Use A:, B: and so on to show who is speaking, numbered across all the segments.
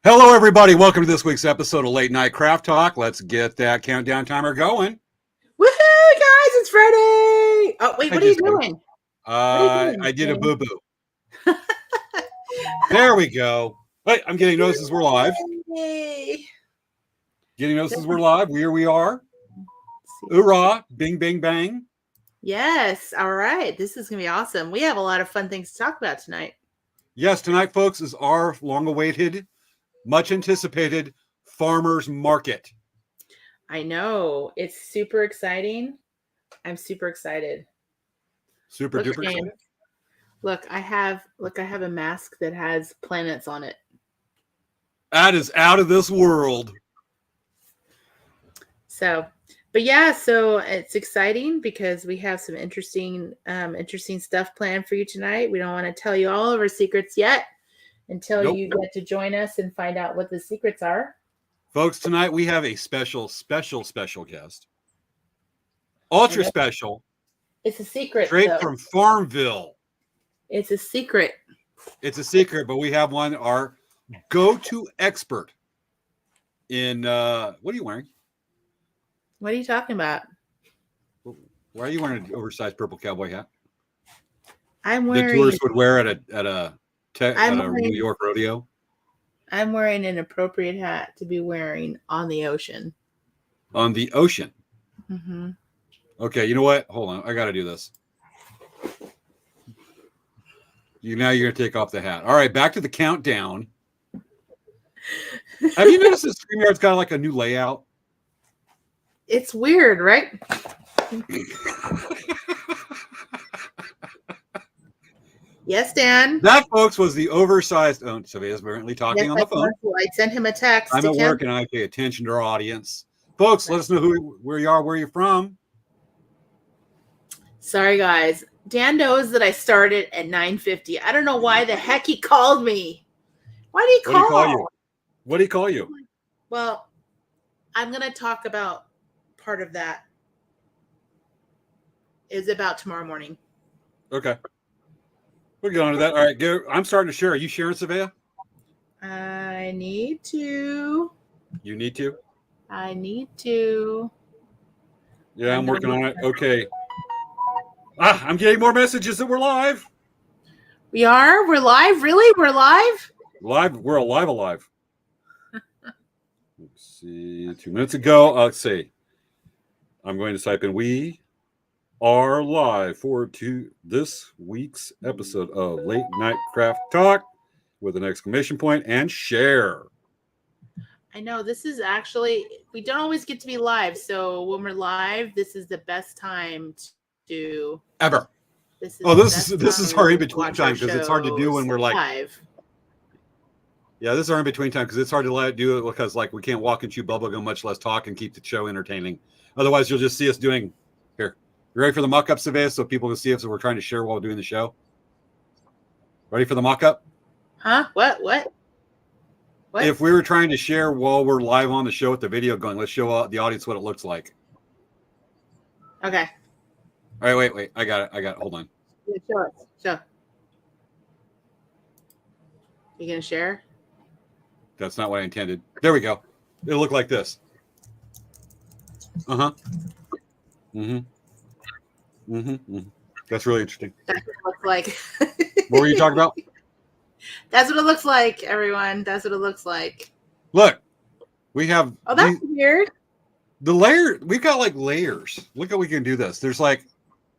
A: Hello, everybody. Welcome to this week's episode of Late Night Craft Talk. Let's get that countdown timer going.
B: Woohoo, guys! It's Friday. Oh wait, what are you doing?
A: I did a boo boo. There we go. Wait, I'm getting notices we're live.
B: Yay.
A: Getting notices we're live. Here we are. Hoorah! Bing, bing, bang.
B: Yes. All right. This is gonna be awesome. We have a lot of fun things to talk about tonight.
A: Yes, tonight, folks, is our long-awaited, much-anticipated farmers market.
B: I know it's super exciting. I'm super excited.
A: Super duper excited.
B: Look, I have a mask that has planets on it.
A: That is out of this world.
B: So it's exciting because we have some interesting stuff planned for you tonight. We don't want to tell you all of our secrets yet until you get to join us and find out what the secrets are.
A: Folks, tonight we have a special guest. Ultra special.
B: It's a secret.
A: Straight from Farmville.
B: It's a secret.
A: It's a secret, but we have one, our go-to expert in, what are you wearing?
B: What are you talking about?
A: Why are you wearing an oversized purple cowboy hat?
B: I'm wearing...
A: The tourists would wear at a New York rodeo.
B: I'm wearing an appropriate hat to be wearing on the ocean.
A: On the ocean?
B: Mm-hmm.
A: Okay, you know what? Hold on. I got to do this. Now you're going to take off the hat. All right, back to the countdown. Have you noticed that StreamYard's got like a new layout?
B: It's weird, right? Yes, Dan.
A: That, folks, was the oversized. Oh, Sylvia's apparently talking on the phone.
B: I sent him a text.
A: I'm at work and I pay attention to our audience. Folks, let us know where you are, where you're from.
B: Sorry, guys. Dan knows that I started at 9:50. I don't know why the heck he called me. Why did he call?
A: What did he call you?
B: Well, I'm going to talk about part of that. Is about tomorrow morning.
A: Okay. We'll get on to that. All right, go. I'm starting to share. Are you sharing, Svea?
B: I need to.
A: You need to?
B: I need to.
A: Yeah, I'm working on it. Okay. I'm getting more messages that we're live.
B: We are? We're live? Really? We're live?
A: Live. We're alive. Let's see. 2 minutes ago. Let's see. I'm going to type in we are live for this week's episode of Late Night Craft Talk with an exclamation point and share.
B: I know this is actually, we don't always get to be live. So when we're live, this is the best time to
A: ever. This is our in between time because it's hard to do when we're like
B: live.
A: Yeah, this is our in between time because it's hard to do it because like we can't walk and chew bubblegum, much less talk and keep the show entertaining. Otherwise, you'll just see us doing here. You ready for the mock-up, Svea, so people can see us? So we're trying to share while doing the show. Ready for the mock-up?
B: Huh? What?
A: If we were trying to share while we're live on the show with the video going, let's show the audience what it looks like.
B: Okay.
A: All right, wait. I got it. Hold on.
B: Yeah, show. You gonna share?
A: That's not what I intended. There we go. It'll look like this. Uh-huh. That's really interesting.
B: That's what it looks like.
A: What were you talking about?
B: That's what it looks like, everyone. That's what it looks like.
A: Look, we have.
B: Oh, that's weird.
A: The layer. We've got like layers. Look how we can do this. There's like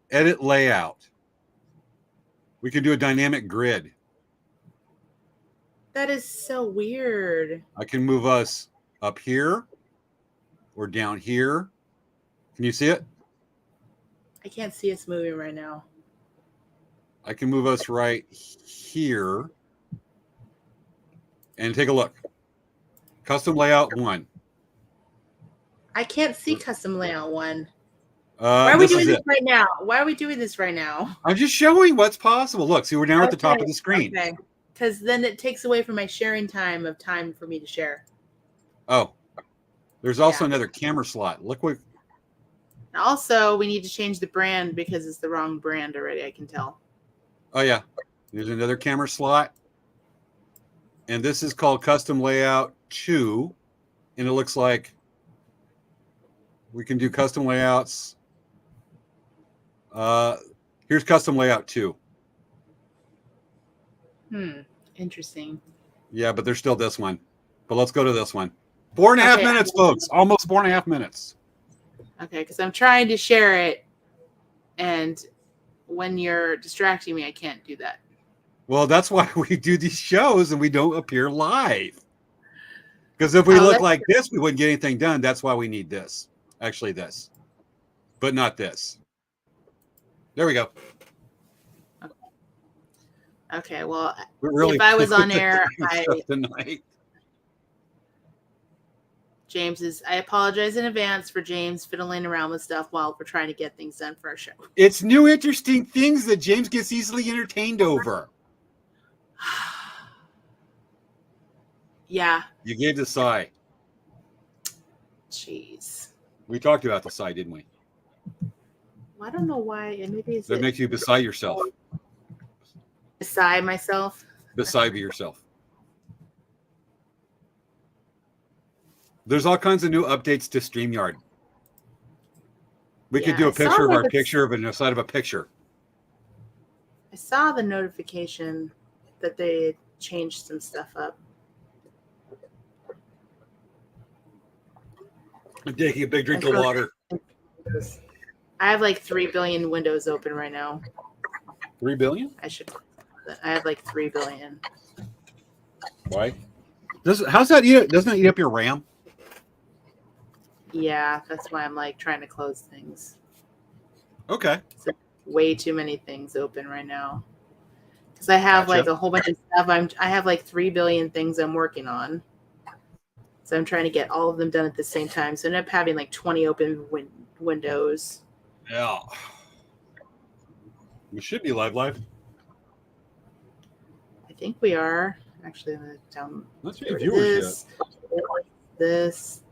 A: edit layout. We can do a dynamic grid.
B: That is so weird.
A: I can move us up here or down here. Can you see it?
B: I can't see us moving right now.
A: I can move us right here. And take a look. Custom layout 1.
B: I can't see custom layout 1. Why are we doing this right now? Why are we doing this right now?
A: I'm just showing what's possible. Look, see, we're now at the top of the screen.
B: Okay. Because then it takes away from my sharing time for me to share.
A: Oh, there's also another camera slot. Look what.
B: Also, we need to change the brand because it's the wrong brand already. I can tell.
A: Oh yeah, there's another camera slot. And this is called Custom Layout 2. And it looks like we can do custom layouts. Here's Custom Layout 2.
B: Interesting.
A: Yeah, but there's still this one. But let's go to this one. 4.5 minutes, folks. Almost 4.5 minutes.
B: Okay, because I'm trying to share it, and when you're distracting me, I can't do that.
A: Well, that's why we do these shows and we don't appear live. Because if we look like this, we wouldn't get anything done. That's why we need this. Actually, this. But not this. There we go.
B: Okay, well,
A: really
B: if I was on air,
A: tonight.
B: I apologize in advance for James fiddling around with stuff while we're trying to get things done for our show.
A: It's new, interesting things that James gets easily entertained over.
B: Yeah.
A: You gave the sigh.
B: Jeez.
A: We talked about the sigh, didn't we?
B: Well, I don't know why. Maybe
A: that makes you beside yourself.
B: Beside myself?
A: Beside yourself. There's all kinds of new updates to StreamYard. We could do a picture of our picture of the side of a picture.
B: I saw the notification that they changed some stuff up.
A: I'm taking a big drink of water.
B: I have like 3 billion windows open right now.
A: 3 billion?
B: I have like 3 billion.
A: Why? How's that eat? Doesn't that eat up your RAM?
B: Yeah, that's why I'm like trying to close things.
A: Okay.
B: So way too many things open right now. Because I have like a whole bunch of stuff. I have like 3 billion things I'm working on. So I'm trying to get all of them done at the same time. So I end up having like 20 open windows.
A: Yeah. We should be live.
B: I think we are. Actually, I'm going to down.
A: Let's see viewers
B: this.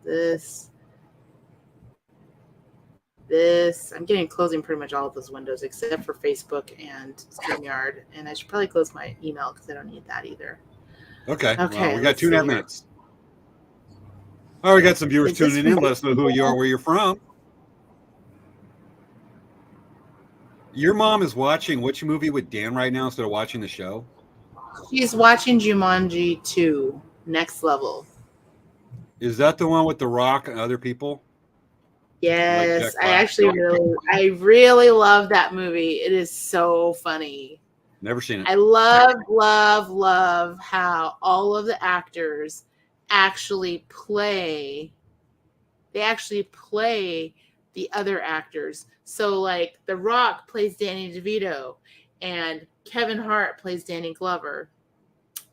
B: I'm closing pretty much all of those windows except for Facebook and StreamYard. And I should probably close my email because I don't need that either.
A: Okay. Well, we got 2.5 minutes. Oh, we got some viewers tuning in. Let us know who you are, where you're from. Your mom is watching which movie with Dan right now instead of watching the show?
B: She's watching Jumanji 2, Next Level.
A: Is that the one with The Rock and other people?
B: Yes, I really love that movie. It is so funny.
A: Never seen it.
B: I love how all of the actors actually play the other actors. So like The Rock plays Danny DeVito and Kevin Hart plays Danny Glover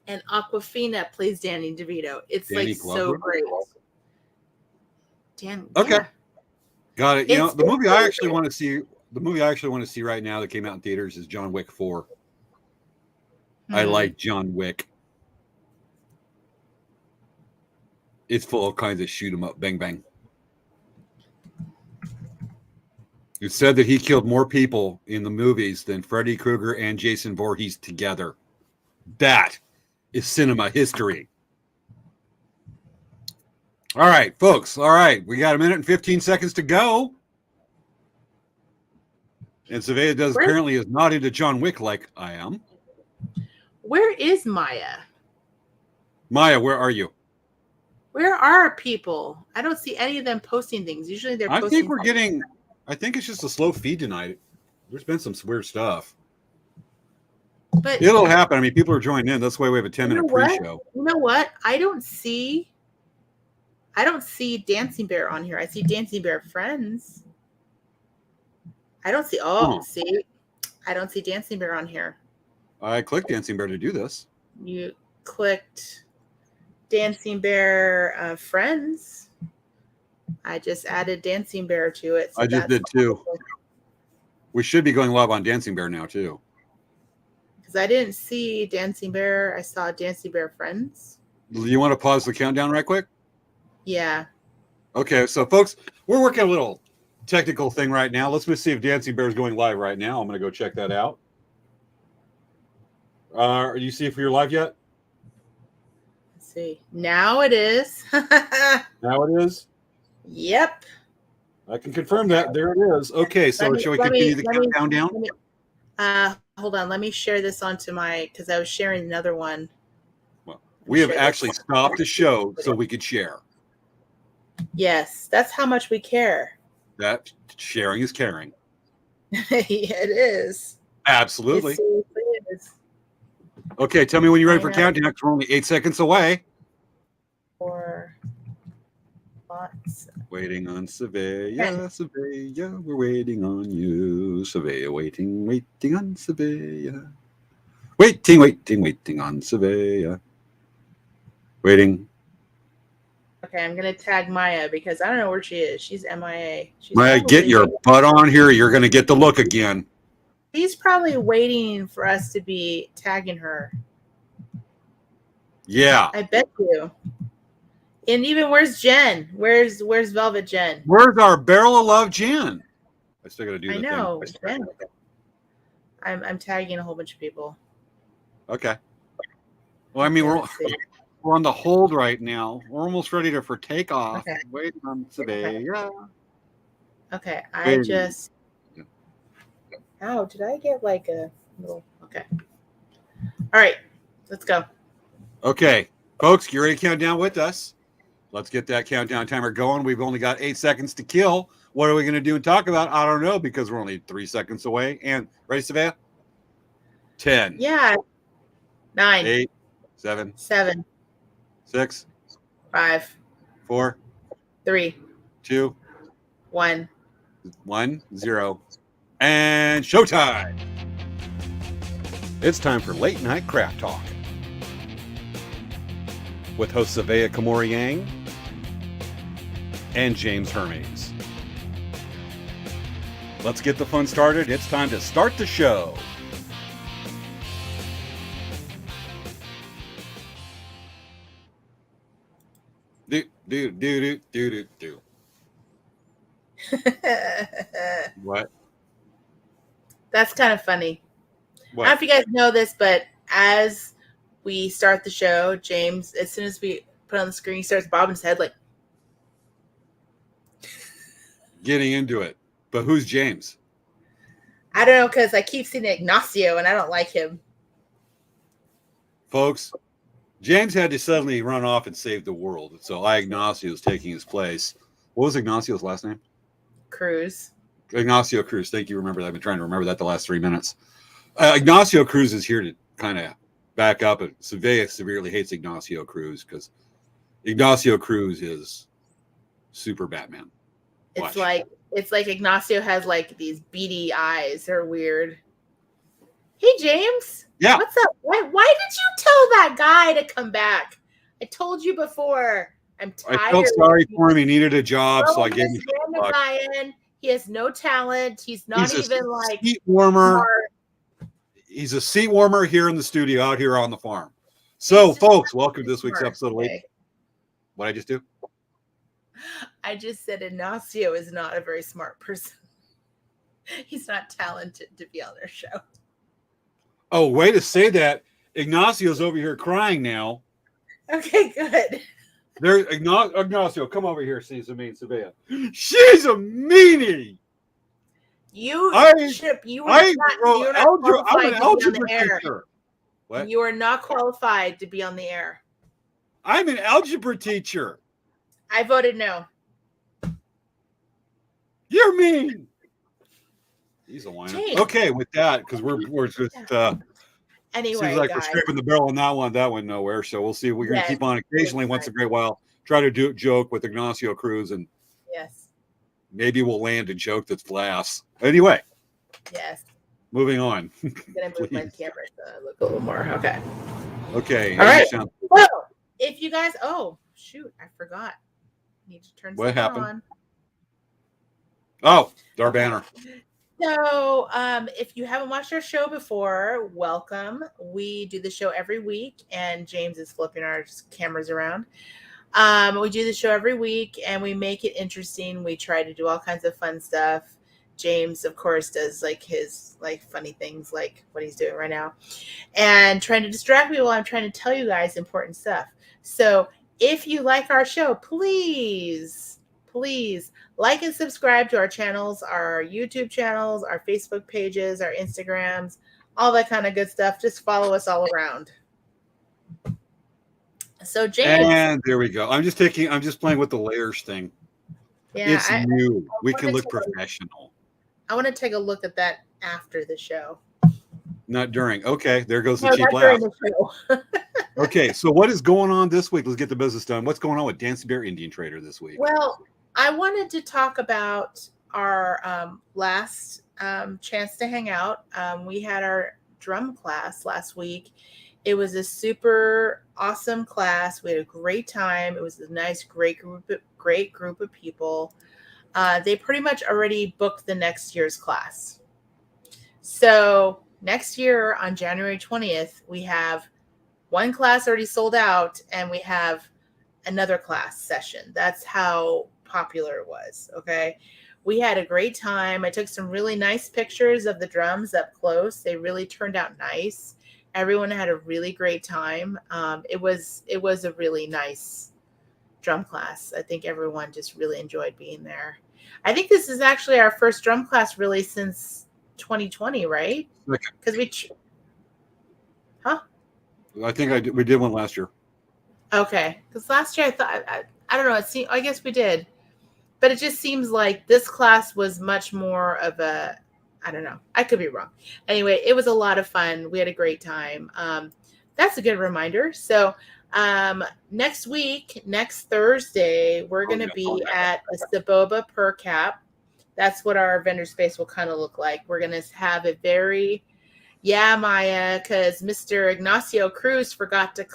B: and Awkwafina plays Danny DeVito. It's Danny like Glover? So great.
A: Okay. Yeah. Got it. The movie I actually want to see right now that came out in theaters is John Wick 4. I like John Wick. It's full of kinds of shoot 'em up, bang bang. It said that he killed more people in the movies than Freddy Krueger and Jason Voorhees together. That is cinema history. All right, folks. All right, we got 1 minute and 15 seconds to go. And Svea apparently is not into John Wick like I am.
B: Where is Maya?
A: Maya, where are you?
B: Where are people? I don't see any of them posting things. Usually they're posting.
A: I think it's just a slow feed tonight. There's been some weird stuff.
B: But
A: it'll happen. I mean, people are joining in. That's why we have a 10-minute pre-show.
B: You know what? I don't see Dancing Bear on here. I see Dancing Bear Friends. I don't see I don't see Dancing Bear on here.
A: I clicked Dancing Bear to do this.
B: You clicked Dancing Bear Friends. I just added Dancing Bear to it. So
A: I just did too. We should be going live on Dancing Bear now too.
B: Because I didn't see Dancing Bear. I saw Dancing Bear Friends.
A: You want to pause the countdown right quick?
B: Yeah.
A: Okay, so folks, we're working a little technical thing right now. Let's just see if Dancing Bear is going live right now. I'm going to go check that out. Do you see if you're live yet?
B: see. Now it is.
A: Now it is.
B: Yep.
A: I can confirm that. There it is. Okay, so shall we continue the countdown down?
B: Hold on. Let me share this onto because I was sharing another one.
A: Well, we have actually stopped the show so we could share.
B: Yes, that's how much we care.
A: That sharing is caring.
B: It is.
A: Absolutely.
B: It is.
A: Okay, tell me when you're ready for countdown, because we're only 8 seconds away.
B: 4 lots.
A: Waiting on Svea, Svea, we're waiting on you. Svea, waiting on Svea. Waiting on Svea. Waiting.
B: Okay, I'm going to tag Maya because I don't know where she is. She's MIA.
A: Maya, get your butt on here. You're going to get the look again.
B: She's probably waiting for us to be tagging her.
A: Yeah.
B: I bet you. And even where's Jen? Where's Velvet Jen?
A: Where's our Barrel of Love Jen? I still got to do the thing.
B: I know. Jen. I'm tagging a whole bunch of people.
A: Okay. Well, I mean, we're on the hold right now. We're almost ready for takeoff. Okay. Waiting on Svea.
B: Okay, I just. Oh, did I get like a little? Okay. All right, let's go.
A: Okay, folks, you ready to count down with us? Let's get that countdown timer going. We've only got 8 seconds to kill. What are we going to do and talk about? I don't know, because we're only 3 seconds away. And ready, Svea? 10.
B: Yeah. 9.
A: 8. 7.
B: 7.
A: 6.
B: 5.
A: 4.
B: 3.
A: 2.
B: 1.
A: 1. 0. And showtime. It's time for Late Night Craft Talk with hosts Svea Kamori Yang and James Hermes. Let's get the fun started. It's time to start the show. Do. What?
B: That's kind of funny.
A: What?
B: I don't know if you guys know this, but as we start the show, James, as soon as we put on the screen, he starts bobbing his head like
A: getting into it. But who's James?
B: I don't know, because I keep seeing Ignacio and I don't like him.
A: Folks, James had to suddenly run off and save the world. So Ignacio is taking his place. What was Ignacio's last name?
B: Cruz.
A: Ignacio Cruz. Thank you. Remember that. I've been trying to remember that the last 3 minutes. Ignacio Cruz is here to kind of back up. And Svea severely hates Ignacio Cruz because Ignacio Cruz is super Batman.
B: It's like Ignacio has like these beady eyes. They're weird. Hey, James.
A: Yeah.
B: What's up? Why did you tell that guy to come back? I told you before. I'm tired.
A: I felt sorry for him. He needed a job, so I gave him
B: a guy in. He has no talent. He's even like
A: seat warmer. Smart. He's a seat warmer here in the studio, out here on the farm. So, folks, welcome to this week's episode of Late. What I just do?
B: I just said Ignacio is not a very smart person. He's not talented to be on their show.
A: Oh, way to say that. Ignacio's over here crying now.
B: Okay, good.
A: There's Ignacio, come over here, see Svea. She's a meanie.
B: I'm an
A: algebra teacher. What?
B: You are not qualified to be on the air.
A: I'm an algebra teacher.
B: I voted no.
A: You're mean. He's a whiner. Okay, with that, because we're just
B: anyway,
A: seems like
B: guys,
A: we're scraping the barrel on that one. That went nowhere. So we'll see. We're going to keep on occasionally, once in a great while, try to do a joke with Ignacio Cruz, and maybe we'll land a joke that's laughs. Anyway.
B: Yes.
A: Moving on.
B: I'm going to move my camera so I look a little more. Okay.
A: Okay.
B: All right. Well, if you guys, oh shoot, I forgot. Need to turn
A: what happened
B: on.
A: Oh, our banner.
B: So if you haven't watched our show before, welcome. We do the show every week, and James is flipping our cameras around. We do the show every week, and we make it interesting. We try to do all kinds of fun stuff. James, of course, does like his like funny things like what he's doing right now, and trying to distract me while I'm trying to tell you guys important stuff. So if you like our show, please like and subscribe to our channels, our YouTube channels, our Facebook pages, our Instagrams, all that kind of good stuff. Just follow us all around. So James,
A: And there we go. I'm just playing with the layers thing.
B: yeah,
A: It's new. We can
B: wanna
A: look
B: take
A: professional.
B: I want to take a look at that after the show.
A: Not during. Okay, there goes the
B: No,
A: cheap
B: not
A: laugh.
B: during the show.
A: Okay, so what is going on this week? Let's get the business done. What's going on with Dancing Bear Indian Trader this week?
B: Well, I wanted to talk about our last chance to hang out. We had our drum class last week. It was a super awesome class. We had a great time. It was a nice, great group of people. They pretty much already booked the next year's class. So next year on January 20th, we have one class already sold out, and we have another class session. That's how popular it was. Okay. We had a great time. I took some really nice pictures of the drums up close. They really turned out nice. Everyone had a really great time. It was a really nice drum class. I think everyone just really enjoyed being there. I think this is actually our first drum class really since 2020, right? Because
A: I think we did one last year.
B: Okay, because last year I thought I don't know. I guess we did, but it just seems like this class was much more of a. I don't know. I could be wrong. Anyway, it was a lot of fun. We had a great time. That's a good reminder. So next week, next Thursday, we're going to be at the Saboba Per Cap. That's what our vendor space will kind of look like. We're going to have a very, yeah, Maya, because Mr. Ignacio Cruz forgot to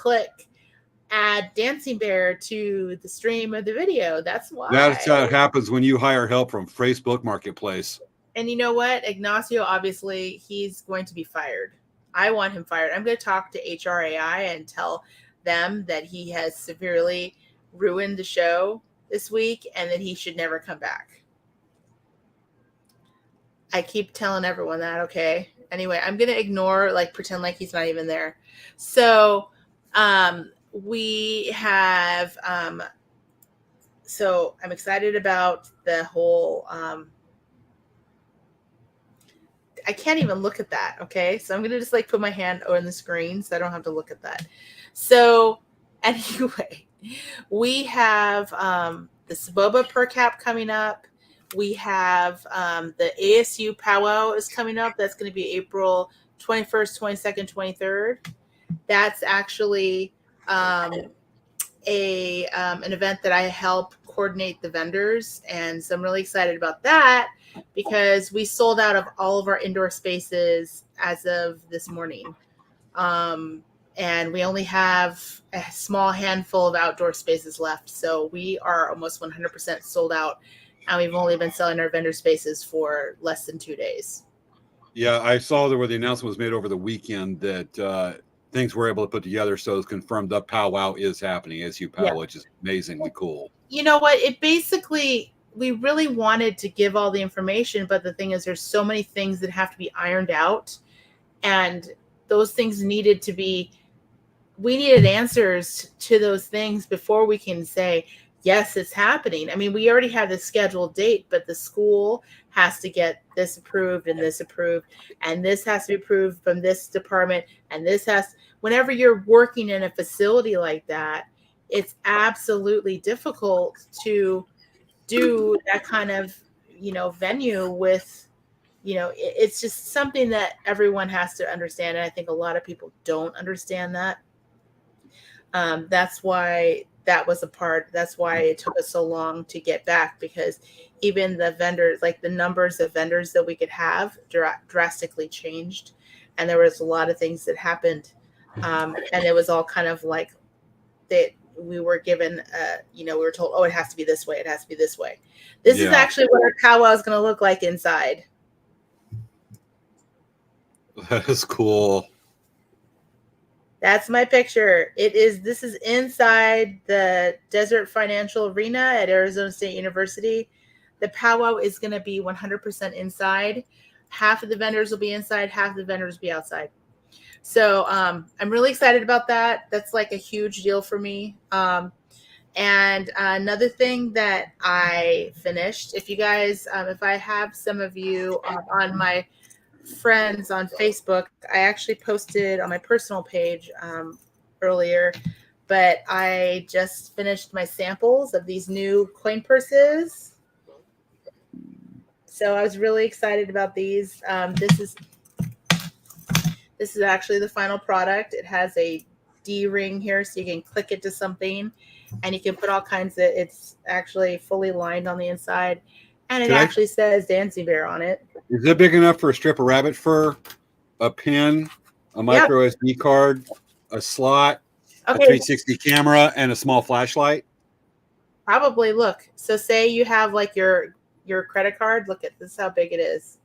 B: add Dancing Bear to the stream of the video. That's why.
A: That's how it happens when you hire help from Facebook Marketplace.
B: And you know what? Ignacio, obviously, he's going to be fired. I want him fired. I'm going to talk to HRAI and tell them that he has severely ruined the show this week and that he should never come back. I keep telling everyone that, okay? Anyway, I'm going to ignore, pretend like he's not even there. So, we have, so I'm excited about the whole, I can't even look at that. Okay. So I'm going to just put my hand on the screen so I don't have to look at that. So anyway, we have, the Saboba Per Cap coming up. We have, the ASU Powwow is coming up. That's going to be April 21st, 22nd, 23rd. That's actually, an event that I help coordinate the vendors. And so I'm really excited about that because we sold out of all of our indoor spaces as of this morning. And we only have a small handful of outdoor spaces left. So we are almost 100% sold out. And we've only been selling our vendor spaces for less than 2 days.
A: Yeah, I saw there where the announcement was made over the weekend that things we're able to put together, so it's confirmed that powwow is happening, ASU Powwow, which is amazingly cool.
B: You know what? It basically, we really wanted to give all the information, but the thing is there's so many things that have to be ironed out, and those things we needed answers to those things before we can say, yes, it's happening. I mean, we already have the scheduled date, but the school has to get this approved and this approved, and this has to be approved from this department, and whenever you're working in a facility like that, it's absolutely difficult to do that kind of, venue with, it's just something that everyone has to understand. And I think a lot of people don't understand that. That's why that's why it took us so long to get back, because even the vendors, the numbers of vendors that we could have drastically changed. And there was a lot of things that happened. And it was all kind of that we were given, we were told, oh, it has to be this way. It has to be this way. This is actually what our powwow is going to look like inside.
A: That is cool.
B: That's my picture. This is inside the Desert Financial Arena at Arizona State University. The powwow is going to be 100% inside. Half of the vendors will be inside, half of the vendors will be outside. So I'm really excited about that. That's like a huge deal for me. And another thing that I finished, if you guys, if I have some of you on my friends on Facebook, I actually posted on my personal page earlier, but I just finished my samples of these new coin purses. So I was really excited about these. This is actually the final product. It has a D ring here, so you can click it to something, and you can put all kinds of. It's actually fully lined on the inside, and it actually says Dancing Bear on it.
A: Is it big enough for a strip of rabbit fur, a pin, a micro SD card, a slot, a 360 camera, and a small flashlight?
B: Probably. Look. So say you have like your credit card. Look at this. How big it is.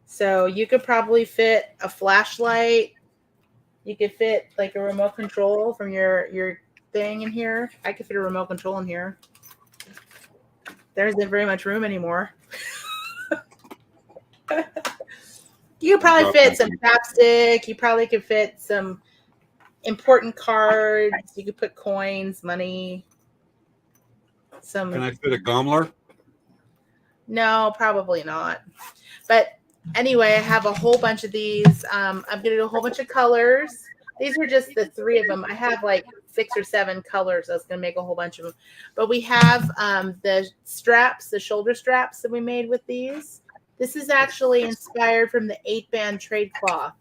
B: So you could probably fit a flashlight. You could fit like a remote control from your thing in here. I could fit a remote control in here. There isn't very much room anymore. You could probably fit some chapstick. You probably could fit some important cards. You could put coins, money. Some.
A: Can I fit a Gomler?
B: No, probably not. But anyway, I have a whole bunch of these. I'm going to do a whole bunch of colors. These are just the 3 of them. I have like 6 or 7 colors. I was going to make a whole bunch of them. But we have the straps, the shoulder straps that we made with these. This is actually inspired from the 8-band trade cloth.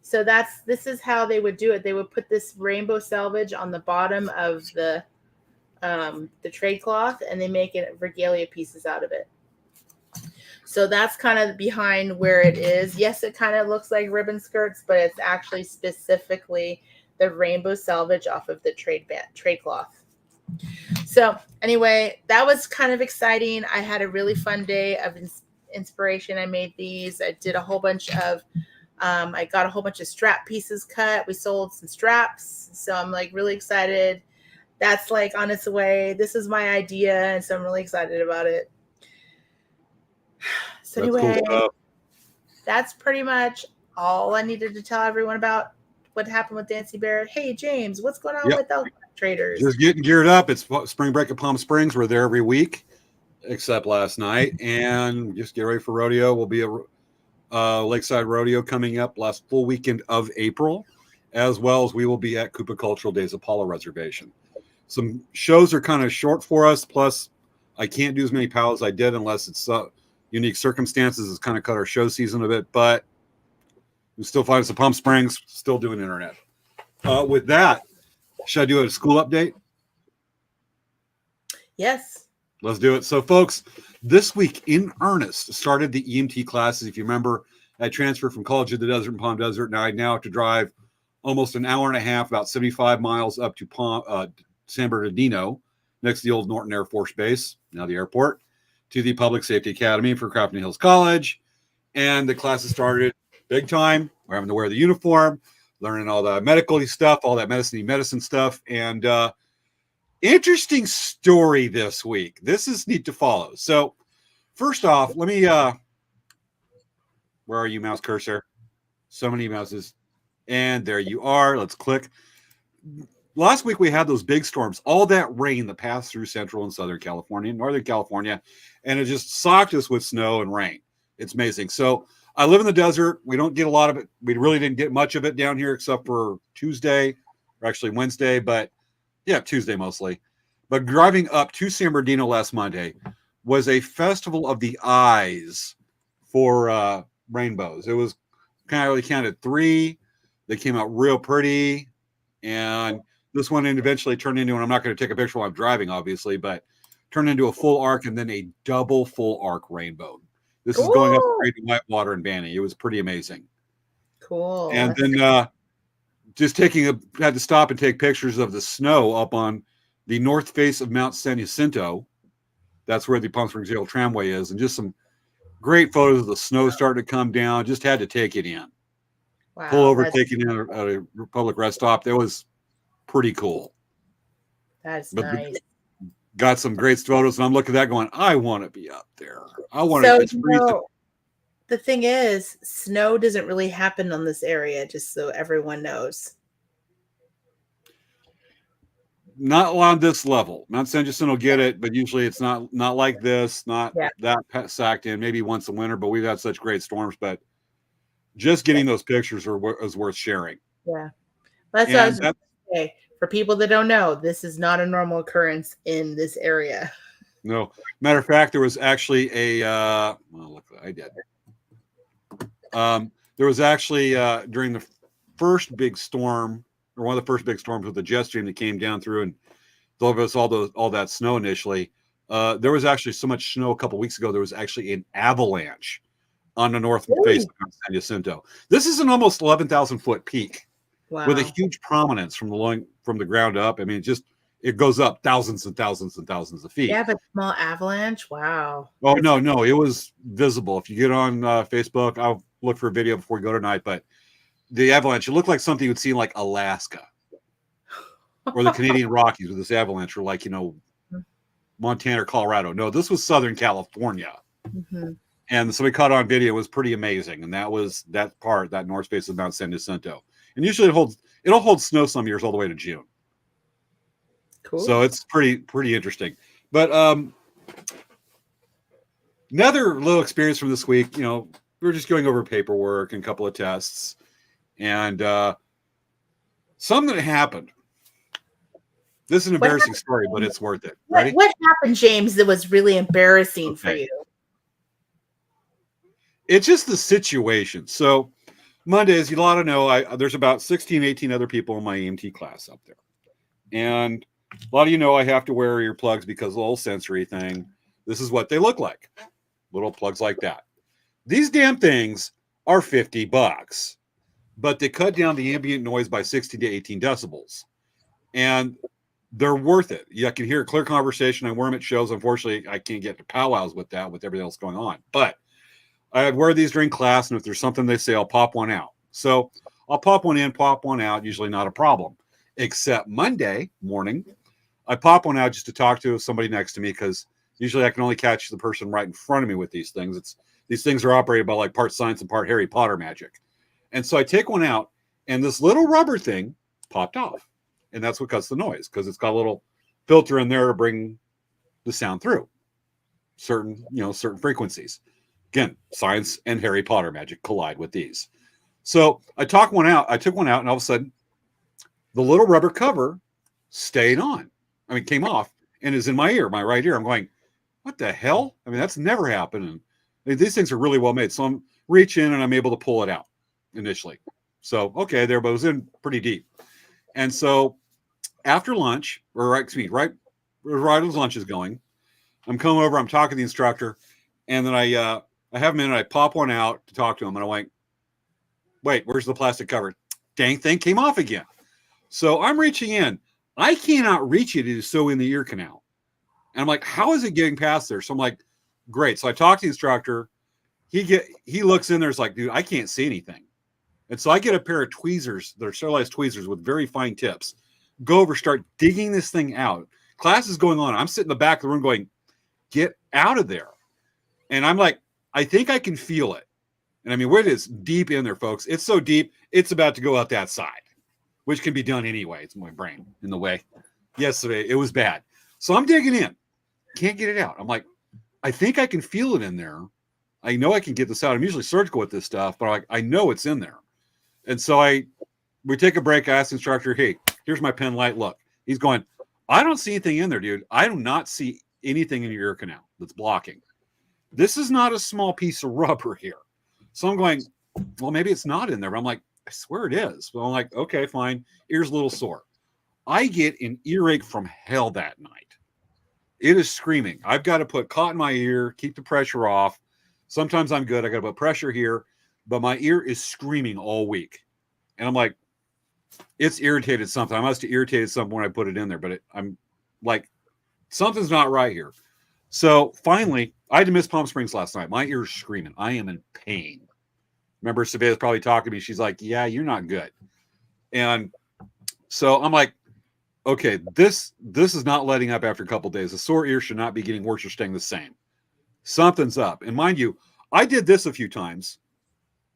B: So this is how they would do it. They would put this rainbow selvage on the bottom of the trade cloth, and they make it regalia pieces out of it. So that's kind of behind where it is. Yes, it kind of looks like ribbon skirts, but it's actually specifically the rainbow selvage off of the trade cloth. So anyway, that was kind of exciting. I had a really fun day of inspiration. I made these. I did a whole bunch of, I got a whole bunch of strap pieces cut. We sold some straps. So I'm like really excited. That's like on its way. This is my idea. And so I'm really excited about it. So anyway, that's pretty much all I needed to tell everyone about what happened with Dancing Bear. Hey, James, what's going on with Elk Traders?
A: Just getting geared up. It's spring break at Palm Springs. We're there every week, except last night. And just get ready for rodeo. We'll be at Lakeside Rodeo coming up last full weekend of April, as well as we will be at Koopa Cultural Days Apollo Reservation. Some shows are kind of short for us. Plus, I can't do as many POWs as I did unless it's unique circumstances. It's kind of cut our show season a bit, but we still find us at Palm Springs, still doing internet. With that, should I do a school update?
B: Yes.
A: Let's do it. So, folks, this week in earnest started the EMT classes. If you remember, I transferred from College of the Desert and Palm Desert, and I now have to drive almost an hour and a half, about 75 miles up to San Bernardino, next to the old Norton Air Force Base, now the airport, to the Public Safety Academy for Crafton Hills College. And the classes started big time. We're having to wear the uniform, learning all the medical stuff, all that medicine stuff. And interesting story this week. This is neat to follow. So first off, let me, where are you, mouse cursor? So many mouses. And there you are. Let's click. Last week we had those big storms, all that rain that passed through Central and Southern California, Northern California, and it just socked us with snow and rain. It's amazing. So I live in the desert. We don't get a lot of it. We really didn't get much of it down here except for Tuesday, or actually Wednesday, but yeah, Tuesday mostly. But driving up to San Bernardino last Monday was a festival of the eyes for rainbows. It was kind of really counted 3. They came out real pretty, and this one eventually turned into, and I'm not going to take a picture while I'm driving, obviously, but turned into a full arc and then a double full arc rainbow. This is going up Great Whitewater and Banny. It was pretty amazing.
B: Cool.
A: And then just had to stop and take pictures of the snow up on the north face of Mount San Jacinto. That's where the Palm Springs Rail Tramway is. And just some great photos of the snow starting to come down. Just had to take it in.
B: Wow,
A: pull over, take it in at a public rest stop. That was pretty cool.
B: That's
A: But
B: nice.
A: got some great photos, and I'm looking at that going, I want to be up there. I want
B: So,
A: to. It's freezing.
B: the thing is, snow doesn't really happen on this area, just so everyone knows.
A: Not on this level. Mount San Jacinto will get it, but usually it's not like this, not
B: Yeah.
A: that sacked in. Maybe once a winter, but we've had such great storms. But just getting those pictures is worth sharing.
B: Yeah. That's what I was
A: And
B: going to say. For people that don't know, this is not a normal occurrence in this area.
A: no, matter of fact, there was actually a. Well, look, I did. There was actually during the first big storm, or one of the first big storms with the jet stream that came down through and delivered us all that snow initially. There was actually so much snow a couple weeks ago. There was actually an avalanche on the north face of Mount San Jacinto. This is an almost 11,000 foot peak with a huge prominence from the ground up. I mean, it goes up thousands and thousands and thousands of feet.
B: Yeah, but small avalanche. Wow.
A: Oh, no, it was visible. If you get on Facebook, I'll look for a video before we go tonight. But the avalanche, it looked like something you would see in like Alaska or the Canadian Rockies with this avalanche, or like, Montana or Colorado. No, this was Southern California.
B: Mm-hmm.
A: And somebody caught on video. It was pretty amazing. And that was that north face of Mount San Jacinto. And usually it'll hold snow some years all the way to June.
B: Cool.
A: So it's pretty interesting. But another little experience from this week, we were just going over paperwork and a couple of tests, and something that happened. This is an embarrassing story, but it's worth it. Ready?
B: What happened, James, that was really embarrassing for you?
A: It's just the situation. So Monday, as you ought to know, there's about 16, 18 other people in my EMT class up there. And a lot of I have to wear earplugs because of the whole sensory thing. This is what they look like. Little plugs like that. These damn things are $50, but they cut down the ambient noise by 16 to 18 decibels. And they're worth it. I can hear a clear conversation. I wear them at shows. Unfortunately, I can't get to powwows with that, with everything else going on. But I'd wear these during class, and if there's something they say, I'll pop one out. So I'll pop one in, pop one out, usually not a problem. Except Monday morning, I pop one out just to talk to somebody next to me, because usually I can only catch the person right in front of me with these things. These things are operated by like part science and part Harry Potter magic. And so I take one out, and this little rubber thing popped off. And that's what cuts the noise, because it's got a little filter in there to bring the sound through certain frequencies. Again, science and Harry Potter magic collide with these. So I took one out, and all of a sudden, the little rubber cover stayed on. Came off and is in my ear, my right ear. I'm going, what the hell? That's never happened. And these things are really well made. So I'm reaching and I'm able to pull it out initially. So, okay, there, but it was in pretty deep. And so after lunch, right as lunch is going, I'm coming over, I'm talking to the instructor, and then I have a minute, I pop one out to talk to him, and I went, wait, where's the plastic cover? Dang thing came off again. So I'm reaching in. I cannot reach it. It is so in the ear canal. And I'm like, how is it getting past there? So I'm like, great. So I talk to the instructor. He looks in there. It's like, dude, I can't see anything. And so I get a pair of tweezers. They're sterilized tweezers with very fine tips. Go over, start digging this thing out. Class is going on. I'm sitting in the back of the room going, get out of there. And I'm like, I think I can feel it. And where it is deep in there, folks. It's so deep, it's about to go out that side, which can be done anyway. It's my brain in the way. Yesterday, it was bad. So I'm digging in. Can't get it out. I'm like, I think I can feel it in there. I know I can get this out. I'm usually surgical with this stuff, but I know it's in there. And so we take a break. I ask the instructor, hey, here's my pen light. Look. He's going, I don't see anything in there, dude. I do not see anything in your ear canal that's blocking. This is not a small piece of rubber here. So I'm going, well, maybe it's not in there. But I'm like, I swear it is. Well, I'm like, okay, fine. Ear's a little sore. I get an earache from hell that night. It is screaming. I've got to put cotton in my ear, keep the pressure off. Sometimes I'm good. I got to put pressure here, but my ear is screaming all week. And I'm like, it's irritated something. I must have irritated something when I put it in there, but I'm like, something's not right here. So finally, I had to miss Palm Springs last night. My ear's screaming. I am in pain. Remember, Svea's probably talking to me. She's like, yeah, you're not good. And so I'm like, okay, this is not letting up after a couple days. A sore ear should not be getting worse or staying the same. Something's up. And mind you, I did this a few times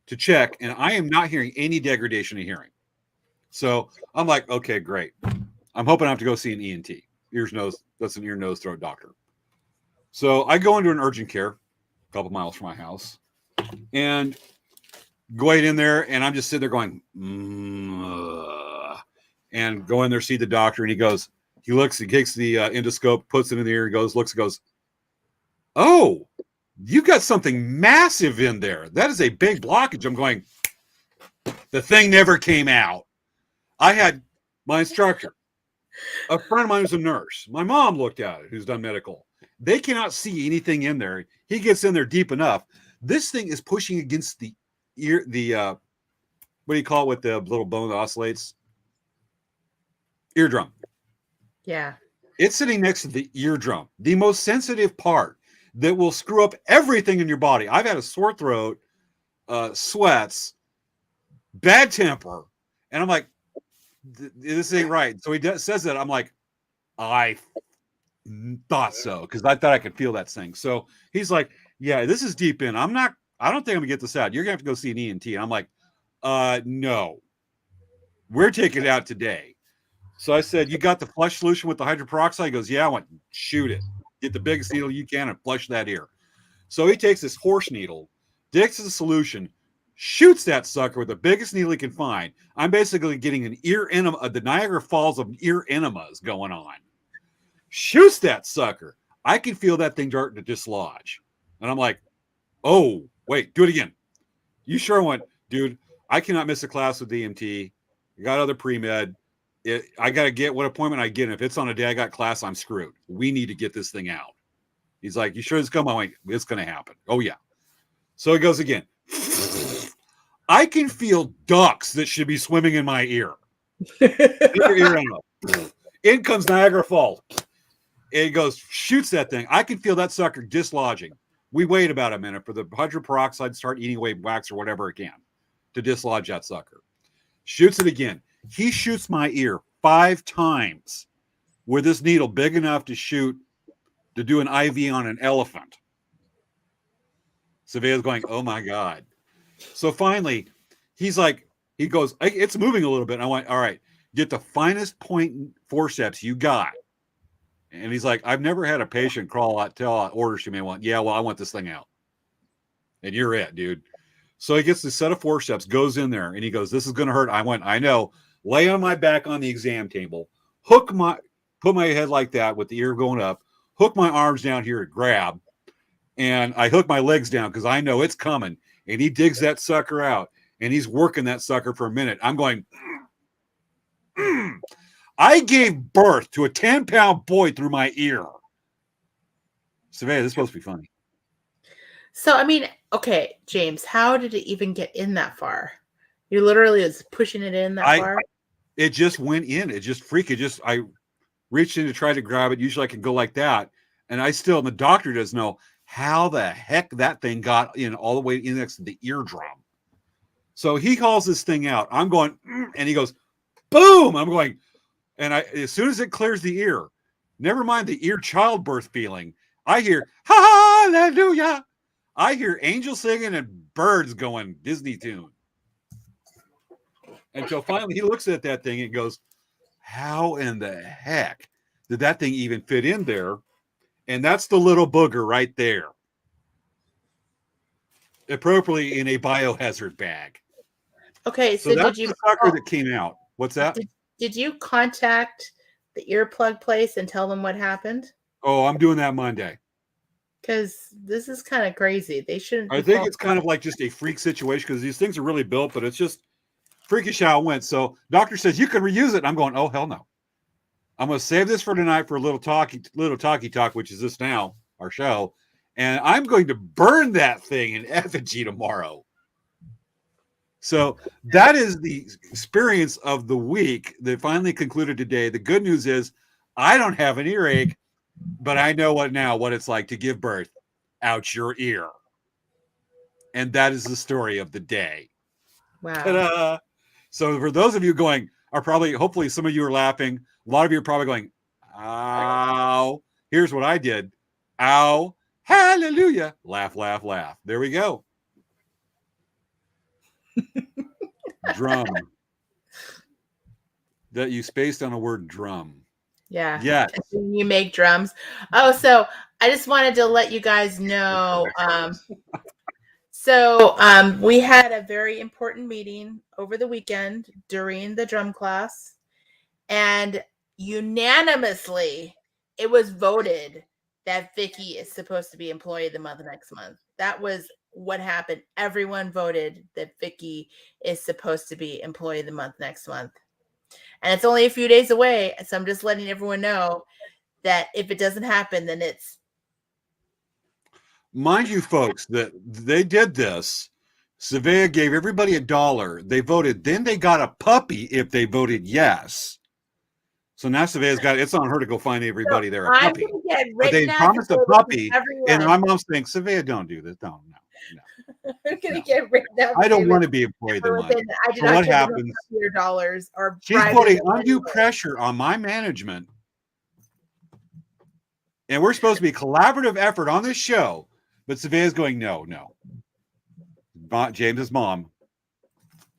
A: to check, and I am not hearing any degradation of hearing. So I'm like, okay, great. I'm hoping I have to go see an ENT, ears, nose, that's an ear, nose, throat doctor. So I go into an urgent care, a couple miles from my house, and go in there, and I'm just sitting there going, and go in there, see the doctor, and he goes, he looks, he takes the endoscope, puts it in the ear, goes, looks, goes, oh, you got something massive in there. That is a big blockage. I'm going, the thing never came out. I had my instructor, a friend of mine who's a nurse. My mom looked at it, who's done medical. They cannot see anything in there. He gets in there deep enough. This thing is pushing against the ear, the, what do you call it with the little bone that oscillates? Eardrum.
B: Yeah.
A: It's sitting next to the eardrum, the most sensitive part that will screw up everything in your body. I've had a sore throat, sweats, bad temper, and I'm like, this ain't right. So he says that. I'm like, I thought so, because I thought I could feel that thing. So he's like, yeah, this is deep in. I don't think I'm gonna get this out. You're gonna have to go see an ENT. And I'm like, no, we're taking it out today. So I said, you got the flush solution with the hydroperoxide? He goes, yeah. I went, shoot it. Get the biggest needle you can and flush that ear. So he takes this horse needle, digs the solution, shoots that sucker with the biggest needle he can find. I'm basically getting an ear enema, the Niagara Falls of ear enemas going on. Shoots that sucker. I can feel that thing starting to dislodge. And I'm like, oh, wait, do it again. You sure went, dude, I cannot miss a class with DMT. I got other pre-med. I got to get what appointment I get. And if it's on a day I got class, I'm screwed. We need to get this thing out. He's like, you sure it's coming? I'm like, it's going to happen. Oh, yeah. So it goes again. I can feel ducks that should be swimming in my ear. In comes Niagara Falls. It goes, shoots that thing. I can feel that sucker dislodging. We wait about a minute for the hydroperoxide to start eating away wax or whatever it can to dislodge that sucker. Shoots it again. He shoots my ear 5 times with this needle big enough to do an IV on an elephant. Svea's going, oh my God. So finally, he's like, he goes, it's moving a little bit. And I went, all right, get the finest point forceps you got. And he's like, I've never had a patient crawl out, tell orders you may want. Yeah, well, I want this thing out. And you're it, dude. So he gets the set of forceps, goes in there, and he goes, this is going to hurt. I went, I know. Lay on my back on the exam table, put my head like that with the ear going up, hook my arms down here to grab, and I hook my legs down because I know it's coming. And he digs that sucker out, and he's working that sucker for a minute. I'm going, I gave birth to a 10-pound boy through my ear. Svea, this is supposed to be funny.
B: So, I mean, okay, James, how did it even get in that far? You literally was pushing it in that far?
A: It just went in. It just I reached in to try to grab it. Usually I can go like that. And the doctor doesn't know how the heck that thing got in all the way in next to the eardrum. So he calls this thing out. I'm going, and he goes, boom. I'm going, and as soon as it clears the ear, never mind the ear childbirth feeling, I hear, hallelujah. I hear angels singing and birds going Disney tune. Until finally he looks at that thing and goes, how in the heck did that thing even fit in there? And that's the little booger right there. Appropriately in a biohazard bag.
B: Okay, so
A: that's
B: did you
A: the sucker that came out? What's that?
B: Did you contact the earplug place and tell them what happened?
A: Oh, I'm doing that Monday.
B: Because this is kind of crazy. They shouldn't.
A: I think it's kind of like just a freak situation because these things are really built, but it's just freakish how it went. So doctor says you can reuse it. I'm going, oh hell no. I'm going to save this for tonight for a little talkie talk, which is this now, our show. And I'm going to burn that thing in effigy tomorrow. So that is the experience of the week that finally concluded today. The good news is I don't have an earache, but I know what it's like to give birth out your ear. And that is the story of the day.
B: Wow.
A: Ta-da! So for those of you going, are probably, hopefully some of you are laughing. A lot of you are probably going, ow. Here's what I did. Ow. Hallelujah. Laugh, laugh, laugh. There we go. Drum. That you spaced on a word drum.
B: Yeah.
A: Yes.
B: You make drums. Oh, so I just wanted to let you guys know. We had a very important meeting over the weekend during the drum class, and unanimously it was voted that Vicky is supposed to be Employee of the Month next month. That was what happened. Everyone voted that Vicky is supposed to be Employee of the Month next month. And it's only a few days away. So I'm just letting everyone know that if it doesn't happen, then it's.
A: Mind you, folks, that they did this. Svea gave everybody $1. They voted. Then they got a puppy if they voted yes. So now Svea's got, it's on her to go find everybody there a puppy. But they promised a puppy. And my mom's saying, Svea, don't do this. No.
B: I'm gonna get written out.
A: I don't want to be Employee of the Month. So what happens?
B: $dollars or
A: she's putting undue pressure on my management. And we're supposed to be collaborative effort on this show. But Svea's going, no. James's mom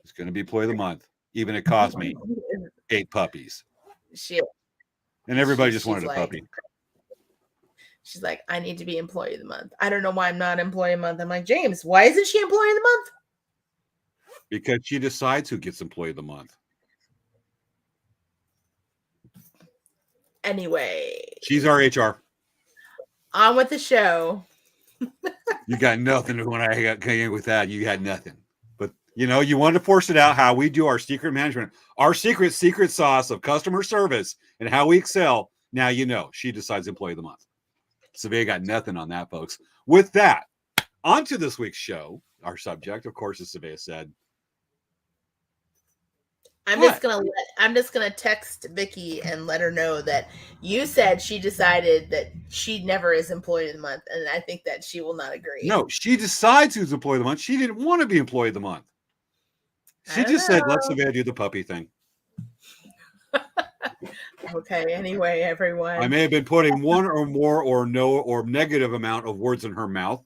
A: is going to be Employee of the Month. Even it cost me 8 puppies. And everybody just wanted a puppy.
B: She's like, I need to be Employee of the Month. I don't know why I'm not Employee of the Month. I'm like, James, why isn't she Employee of the Month?
A: Because she decides who gets Employee of the Month.
B: Anyway.
A: She's our HR.
B: On with the show.
A: You got nothing when I got in with that. You had nothing. But, you wanted to force it out how we do our secret management. Our secret sauce of customer service and how we excel. Now she decides Employee of the Month. Svea got nothing on that, folks. With that, on to this week's show. Our subject, of course, as Svea said.
B: I'm just gonna text Vicky and let her know that you said she decided that she never is Employee of the Month, and I think that she will not agree.
A: No, she decides who's Employee of the Month. She didn't want to be Employee of the Month. She just said, "Let Svea do the puppy thing."
B: Okay. Anyway, everyone.
A: I may have been putting one or more or no or negative amount of words in her mouth.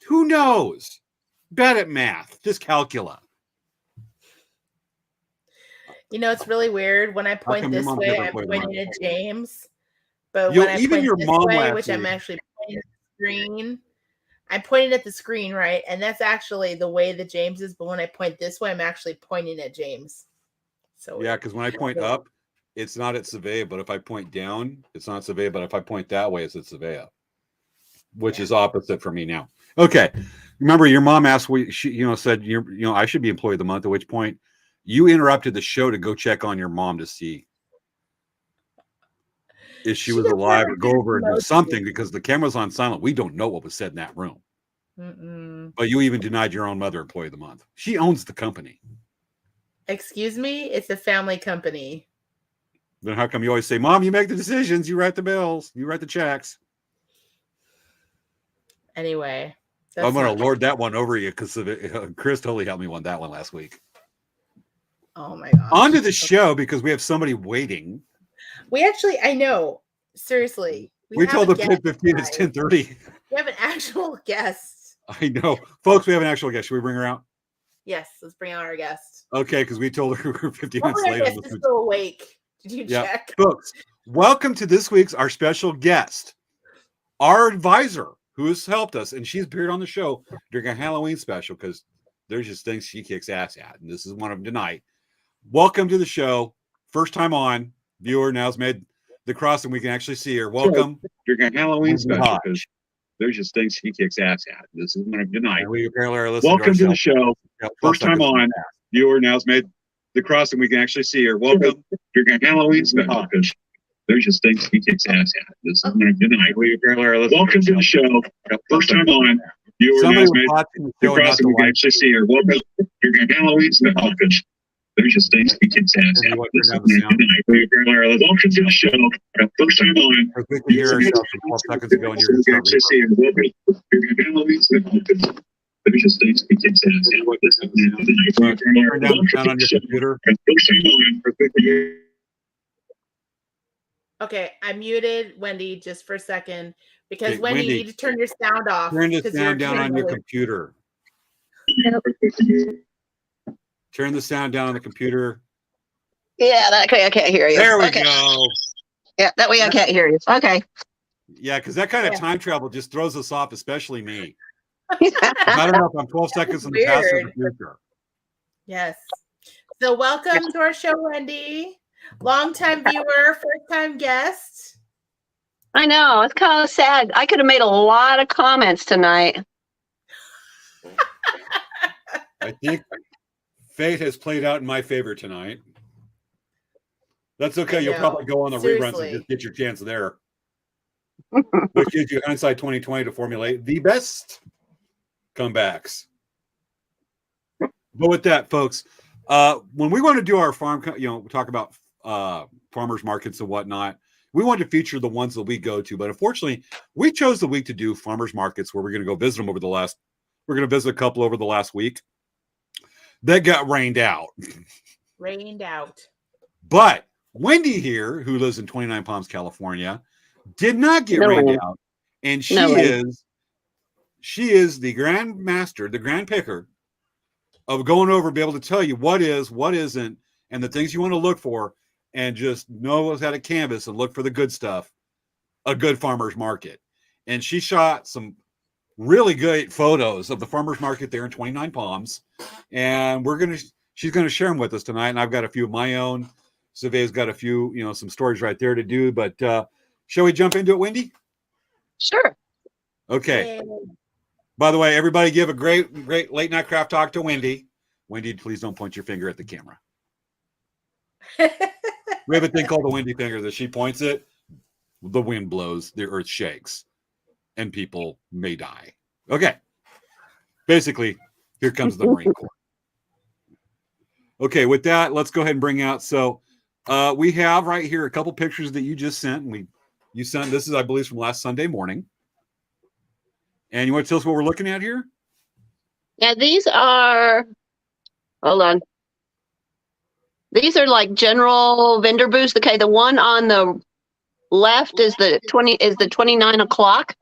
A: Who knows? Bad at math. Just calcula.
B: It's really weird. When I point this way, I'm pointing at James. But when I
A: even
B: point
A: your
B: this
A: mom
B: way, which I'm actually pointing at the screen, I'm pointing at the screen, right? And that's actually the way that James is. But when I point this way, I'm actually pointing at James. So
A: yeah, because when I point up, it's not at Svea. But if I point down, it's not Svea. But if I point that way, it's at Svea, which is opposite for me now. Okay. Remember, your mom asked, she said, I should be Employee of the Month, at which point you interrupted the show to go check on your mom to see if she was alive or go over and do something because the camera's on silent. We don't know what was said in that room. But you even denied your own mother Employee of the Month. She owns the company.
B: Excuse me? It's a family company.
A: Then how come you always say, Mom, you make the decisions, you write the bills, you write the checks?
B: Anyway.
A: I'm going to lord that one over you because Chris totally helped me on that one last week.
B: Oh my gosh.
A: On to the show because we have somebody waiting.
B: We actually, I know. Seriously.
A: We told them 10:15, it's 10:30.
B: We have an actual guest.
A: I know. Folks, we have an actual guest. Should we bring her out?
B: Yes, let's bring out our guest.
A: Okay, because we told her we were 15 minutes late.
B: Our guest is still awake. Did you check?
A: Folks, welcome to this week's our special guest, our advisor who has helped us, and she's appeared on the show during a Halloween special because there's just things she kicks ass at, and this is one of them tonight. Welcome to the show. First time on. Viewer now's made the crossing. We can actually see her. Welcome.
C: During a Halloween special because there's just things she kicks ass at. This is one of them tonight.
A: We apparently are listening.
C: Welcome to the show. First time on. Viewer now's made the crossing. We can actually see her. Welcome. During a Halloween special because there's just things she kicks ass at. This is one of them tonight. We apparently are listening. Welcome to the show. First time on. Viewer now's made the crossing. We can actually see her. Welcome. During a Halloween special because there's just things he kicks ass at. Welcome to the show. First time on.
A: We hear ourselves 12 seconds ago and you're
C: There's just things we can say. What this is now.
A: Turn down on your computer.
B: Okay, I muted Wendy just for a second because
A: Okay,
B: Wendy, you
A: Wendy,
B: need to turn your sound off.
A: Turn the
B: because
A: sound down on your computer. Turn the sound down on the computer.
D: Yeah, that way I can't hear you.
A: There we
D: Okay.
A: go.
D: Yeah, that way I can't hear you. Okay.
A: Yeah, because that kind of time travel just throws us off, especially me. I don't know if I'm 12 seconds in the past or the future.
B: Yes. So welcome to our show, Wendy. Longtime viewer, first-time guest.
D: I know. It's kind of sad. I could have made a lot of comments tonight.
A: I think fate has played out in my favor tonight. That's okay. You'll probably go on the reruns and just get your chance there. Which gives you hindsight 2020 to formulate the best comebacks. But with that, folks, when we want to do our farm, talk about farmers markets and whatnot, we want to feature the ones that we go to. But unfortunately, we chose the week to do farmers markets where we're going to go visit them we're going to visit a couple over the last week. That got rained out.
B: Rained out.
A: But Wendy here, who lives in 29 Palms, California, did not get rained out. And she is the grand master, the grand picker of going over and be able to tell you what is, what isn't, and the things you want to look for, and just know how to canvas and look for the good stuff, a good farmer's market. And she shot some really good photos of the farmer's market there in 29 Palms. And she's going to share them with us tonight. And I've got a few of my own. Svea's got a few, some stories right there to do. But shall we jump into it, Wendy?
D: Sure.
A: Okay. Yay. By the way, everybody give a great late night craft talk to Wendy. Wendy, please don't point your finger at the camera. We have a thing called the Wendy finger that she points it. The wind blows, the earth shakes, and people may die. Okay. Basically, here comes the Marine Corps. Okay, with that, let's go ahead and bring out. So we have right here a couple pictures that you just sent. And you sent this is, I believe, from last Sunday morning. And you want to tell us what we're looking at here?
D: Yeah, these are. Hold on. These are like general vendor booths. Okay, the one on the left is the 29 o'clock,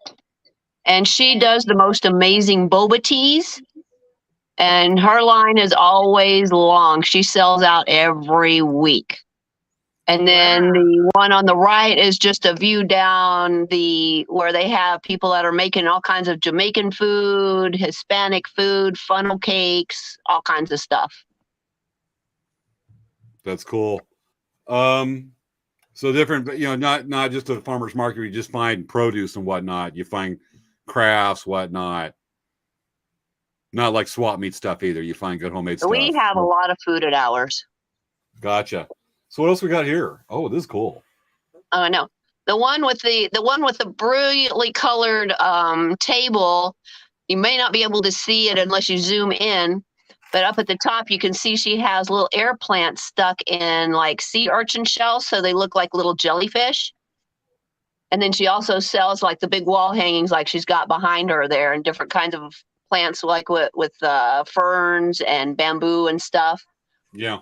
D: and she does the most amazing boba teas. And her line is always long. She sells out every week. And then the one on the right is just a view down where they have people that are making all kinds of Jamaican food, Hispanic food, funnel cakes, all kinds of stuff.
A: That's cool. So different, not just a farmer's market. You just find produce and whatnot. You find crafts, whatnot. Not like swap meet stuff either. You find good homemade stuff.
D: We have a lot of food at ours.
A: Gotcha. So what else we got here? Oh, this is cool.
D: Oh no. The one with the brilliantly colored table, you may not be able to see it unless you zoom in, but up at the top you can see she has little air plants stuck in like sea urchin shells, so they look like little jellyfish. And then she also sells like the big wall hangings like she's got behind her there, and different kinds of plants like with ferns and bamboo and stuff.
A: Yeah.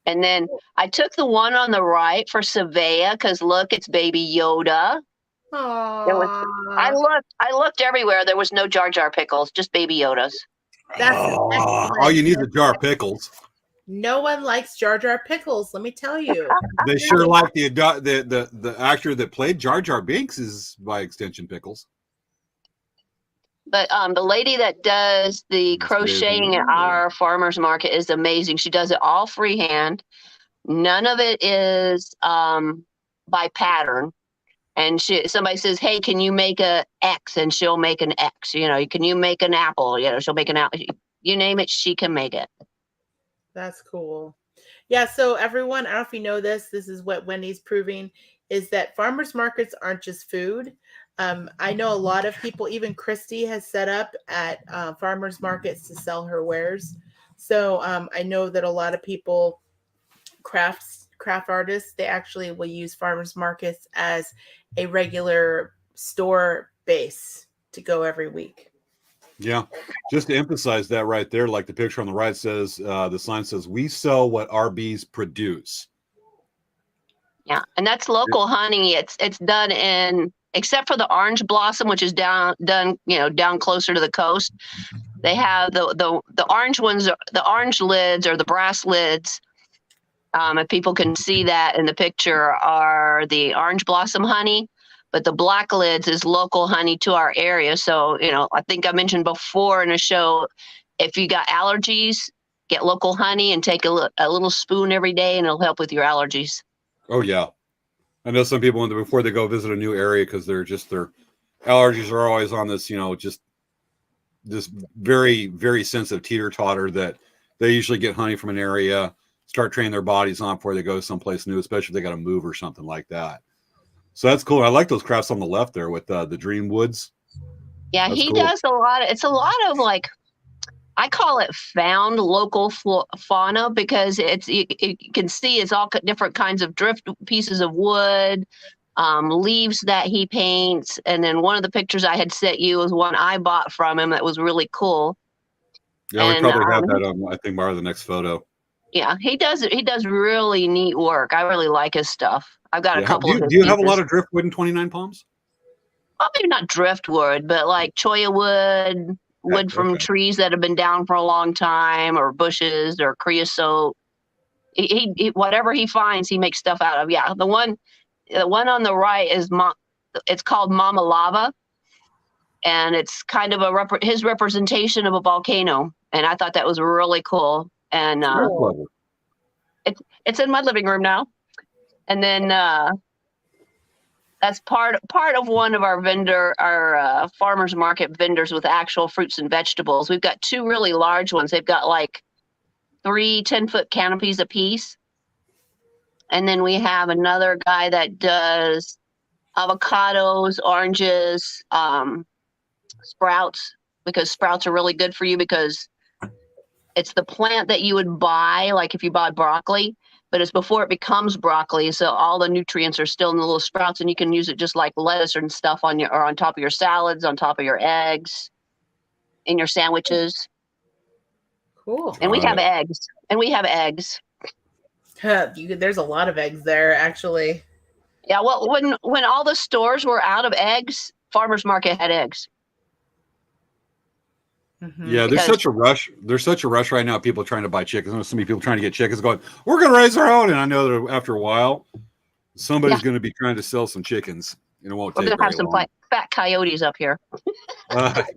D: And then I took the one on the right for Svea because look, it's Baby Yoda. I looked everywhere. There was no Jar Jar pickles, just Baby Yodas.
B: That's
A: all you need is a jar of pickles.
B: No one likes Jar Jar pickles. Let me tell you.
A: They sure like the actor that played Jar Jar Binks is by extension pickles.
D: But the lady that does the crocheting at our farmer's market is amazing. She does it all freehand. None of it is by pattern. And somebody says, hey, can you make a X? And she'll make an X. Can you make an apple? She'll make an apple. You name it, she can make it.
B: That's cool. Yeah, so everyone, I don't know if you know this is what Wendy's proving, is that farmers markets aren't just food. I know a lot of people, even Christy has set up at farmers markets to sell her wares. So I know that a lot of people, craft artists, they actually will use farmers markets as a regular store base to go every week.
A: Yeah, just to emphasize that right there, like the picture on the right says, the sign says, "We sell what our bees produce."
D: Yeah, and that's local honey. It's done in, except for the orange blossom, which is done down closer to the coast. They have the orange ones, the orange lids or the brass lids. If people can see that in the picture, are the orange blossom honey, but the black lids is local honey to our area. So, I think I mentioned before in a show, if you got allergies, get local honey and take a little spoon every day, and it'll help with your allergies.
A: Oh yeah, I know some people before they go visit a new area because their allergies are always on this, just this very very sensitive teeter totter that they usually get honey from an area, start training their bodies on before they go someplace new, especially if they got to move or something like that. So that's cool. I like those crafts on the left there with the dream woods.
D: Yeah,
A: That's
D: he
A: cool.
D: does it's a lot of like, I call it found local fauna, because you can see it's all different kinds of drift pieces of wood, leaves that he paints. And then one of the pictures I had sent you was one I bought from him that was really cool.
A: Yeah, we probably have that on, I think, the next photo.
D: Yeah, he does really neat work. I really like his stuff. I've got a couple of his
A: Do you have a
D: pieces.
A: lot of driftwood in 29 Palms?
D: Well, maybe not driftwood, but like cholla wood from trees that have been down for a long time, or bushes, or creosote. He whatever he finds, he makes stuff out of. Yeah, the one on the right is it's called Mama Lava, and it's kind of his representation of a volcano, and I thought that was really cool. And it's in my living room now. And then that's part of one of our farmers market vendors with actual fruits and vegetables. We've got two really large ones. They've got like 3 10-foot canopies apiece. And then we have another guy that does avocados, oranges, sprouts, because sprouts are really good for you, because it's the plant that you would buy, like if you bought broccoli, but it's before it becomes broccoli. So all the nutrients are still in the little sprouts, and you can use it just like lettuce and stuff on top of your salads, on top of your eggs, in your sandwiches.
B: Cool.
D: And we have eggs.
B: There's a lot of eggs there, actually.
D: Yeah, well, when all the stores were out of eggs, farmers market had eggs.
B: Mm-hmm.
A: Yeah, there's such a rush. There's such a rush right now. People trying to buy chickens. There's so many people trying to get chickens going, we're going to raise our own. And I know that after a while, somebody's going to be trying to sell some chickens. And it won't take very long. We're going to have
D: some fat coyotes up here.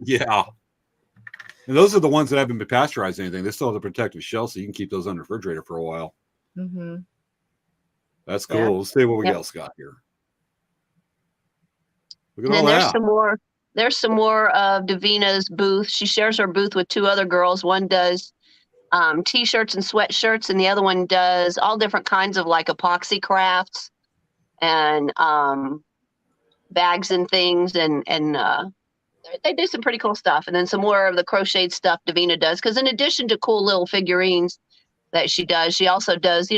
A: Yeah. And those are the ones that haven't been pasteurized or anything. They still have the protective shell, so you can keep those on the refrigerator for a while.
B: Mm-hmm.
A: That's cool. Yeah. Let's see what we else got here.
D: Look at all that. There's some more of Davina's booth. She shares her booth with 2 other girls. One does t-shirts and sweatshirts, and the other one does all different kinds of like epoxy crafts and bags and things, and they do some pretty cool stuff. And then some more of the crocheted stuff Davina does, because in addition to cool little figurines that she does, she also does,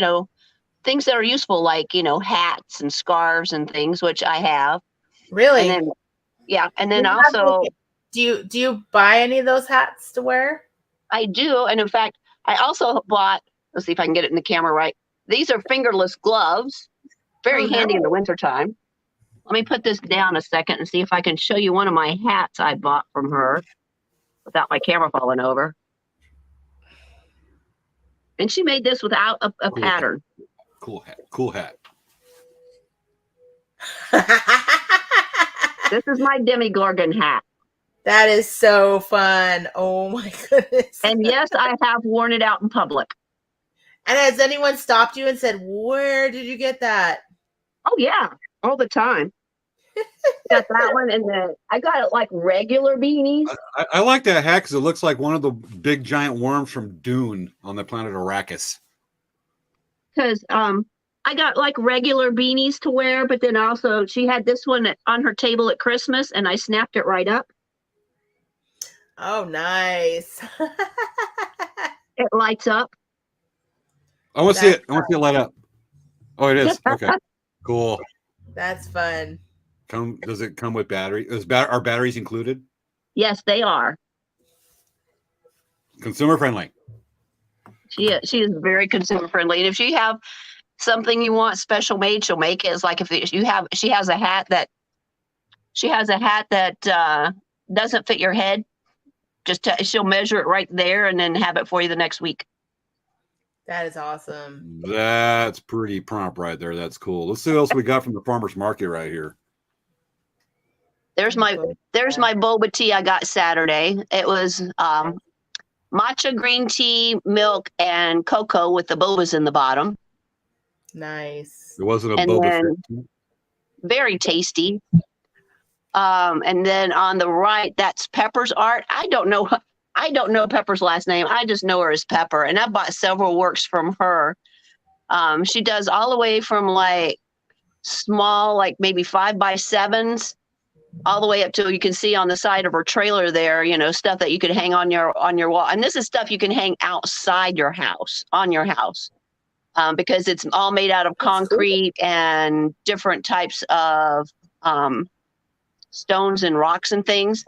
D: things that are useful, like, hats and scarves and things, which I have.
B: Really?
D: And then, yeah. And then also,
B: do you buy any of those hats to wear?
D: I do. And in fact, I also bought, let's see if I can get it in the camera right. These are fingerless gloves. Very handy in the wintertime. Let me put this down a second and see if I can show you one of my hats I bought from her without my camera falling over. And she made this without a cool pattern.
A: Cool hat.
D: This is my Demigorgon hat.
B: That is so fun. Oh my goodness.
D: And yes, I have worn it out in public.
B: And has anyone stopped you and said, where did you get that?
D: Oh yeah, all the time. Got that one, and then I got it like regular beanies.
A: I like that hat because it looks like one of the big giant worms from Dune on the planet Arrakis.
D: Because I got like regular beanies to wear, but then also she had this one on her table at Christmas, and I snapped it right up.
B: Oh, nice.
D: It lights up.
A: I want to see it. I want to see it light up. Oh, it is. Okay. Cool.
B: That's fun.
A: Does it come with battery? Are batteries included?
D: Yes, they are.
A: Consumer friendly.
D: She is very consumer friendly. And if you have something you want special made, she'll make it. It's like if she has a hat that doesn't fit your head. She'll measure it right there and then have it for you the next week.
B: That is awesome.
A: That's pretty prompt right there. That's cool. Let's see what else we got from the farmer's market right here.
D: There's my boba tea I got Saturday. It was matcha green tea, milk, and cocoa with the bobas in the bottom.
B: Nice.
A: It wasn't a
D: And
A: boba
D: then
A: Fett.
D: very tasty. And then on the right, that's Pepper's art. I don't know Pepper's last name. I just know her as Pepper. And I bought several works from her. She does all the way from like small, like maybe 5x7s, all the way up to, you can see on the side of her trailer there, stuff that you could hang on your wall. And this is stuff you can hang outside your house, on your house, because it's all made out of concrete and different types of stones and rocks and things.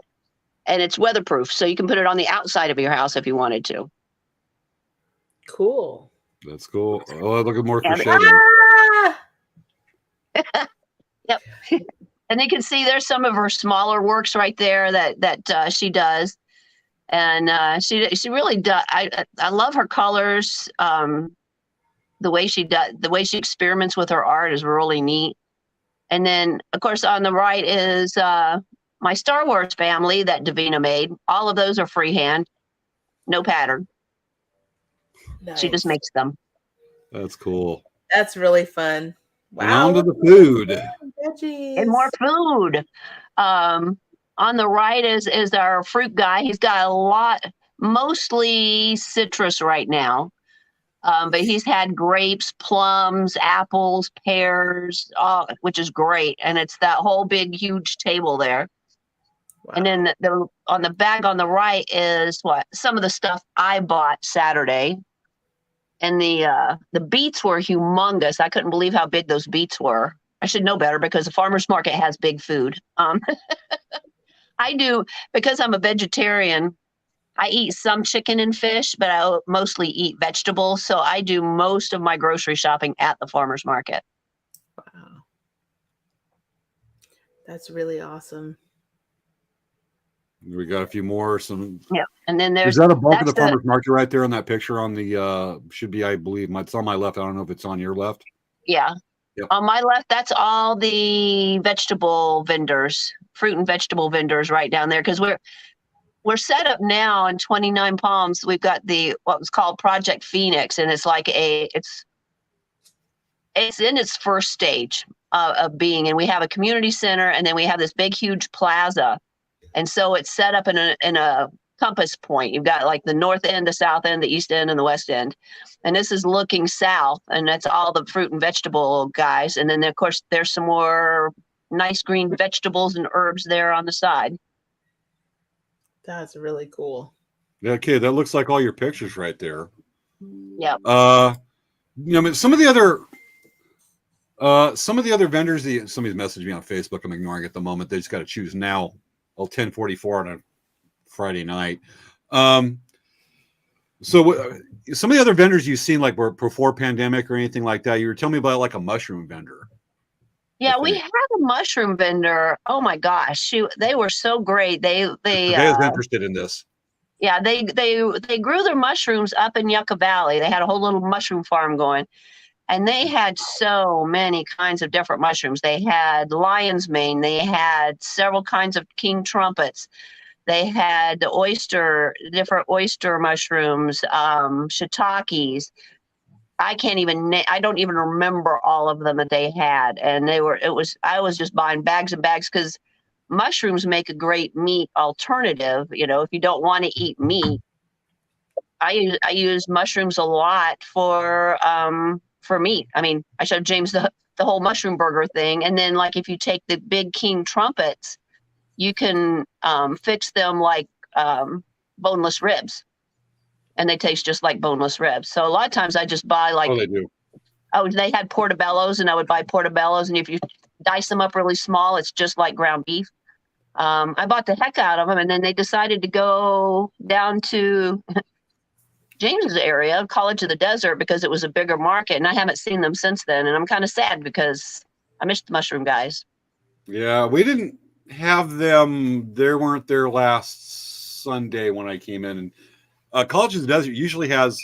D: And it's weatherproof, so you can put it on the outside of your house if you wanted to.
B: Cool.
A: That's cool. Oh, look at more
D: Yeah,
A: crochet.
D: Yep. And you can see there's some of her smaller works right there that she does, and she really does. I love her colors. The way she experiments with her art is really neat. And then, of course, on the right is my Star Wars family that Davina made. All of those are freehand, no pattern.
B: Nice.
D: She just makes them.
A: That's cool.
B: That's really fun. Wow.
A: And on to the food.
B: Veggies.
D: And more food. On the right is our fruit guy. He's got a lot, mostly citrus right now. But he's had grapes, plums, apples, pears, which is great. And it's that whole big, huge table there. Wow. And then on the bag on the right is some of the stuff I bought Saturday. And the beets were humongous. I couldn't believe how big those beets were. I should know better because the farmer's market has big food. I do, because I'm a vegetarian. I eat some chicken and fish, but I mostly eat vegetables. So I do most of my grocery shopping at the farmer's market.
B: Wow. That's really awesome.
A: We got a few more.
D: Yeah. And then
A: is that a bulk of the farmer's market right there on that picture on the, should be, I believe, it's on my left. I don't know if it's on your left.
D: Yeah.
A: Yep.
D: On my left, that's all the vegetable vendors, fruit and vegetable vendors right down there. Because we're set up now in 29 Palms. We've got what was called Project Phoenix, and it's like it's in its first stage of being. And we have a community center, and then we have this big, huge plaza. And so it's set up in a compass point. You've got like the north end, the south end, the east end, and the west end. And this is looking south, and that's all the fruit and vegetable guys. And then, of course, there's some more nice green vegetables and herbs there on the side.
B: That's really cool.
A: Yeah, okay, that looks like all your pictures right there.
D: Yeah.
A: I mean, some of the other vendors, somebody's messaged me on Facebook. I'm ignoring it at the moment. They just got to choose now. 10:44 on a Friday night. So some of the other vendors you've seen, like before pandemic or anything like that, you were telling me about like a mushroom vendor.
D: Yeah, we have a mushroom vendor. Oh my gosh, they were so great. They
A: was interested in this.
D: Yeah, they grew their mushrooms up in Yucca Valley. They had a whole little mushroom farm going. And they had so many kinds of different mushrooms. They had lion's mane. They had several kinds of king trumpets. They had different oyster mushrooms, shiitakes. I don't even remember all of them that they had. And I was just buying bags and bags because mushrooms make a great meat alternative. If you don't want to eat meat, I use mushrooms a lot for meat. I mean, I showed James the whole mushroom burger thing. And then like if you take the big king trumpets, you can fix them like boneless ribs. And they taste just like boneless ribs. So a lot of times I just buy like,
A: they do.
D: They had portobellos, and I would buy portobellos. And if you dice them up really small, it's just like ground beef. I bought the heck out of them. And then they decided to go down to James's area, College of the Desert, because it was a bigger market, and I haven't seen them since then. And I'm kind of sad because I missed the mushroom guys.
A: Yeah, we didn't have them. They weren't there last Sunday when I came in. And College of the Desert usually has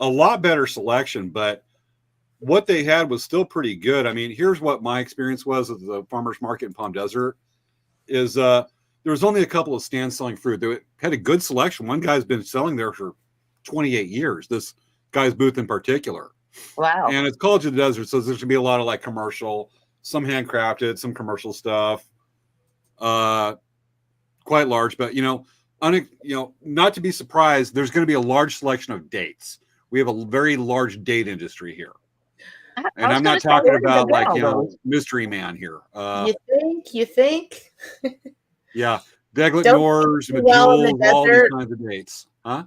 A: a lot better selection, but what they had was still pretty good. I mean, here's what my experience was at the farmers market in Palm Desert is there was only a couple of stands selling fruit. They had a good selection. One guy's been selling there for 28 years, this guy's booth in particular.
D: Wow.
A: And it's College of the Desert, so there's gonna be a lot of like commercial, some handcrafted, some commercial stuff, quite large, but not to be surprised, there's going to be a large selection of dates. We have a very large date industry here. And I'm not talking about like, mystery man here.
B: You think?
A: Yeah. Deglet Noors, Majul, all these kinds of dates. Huh?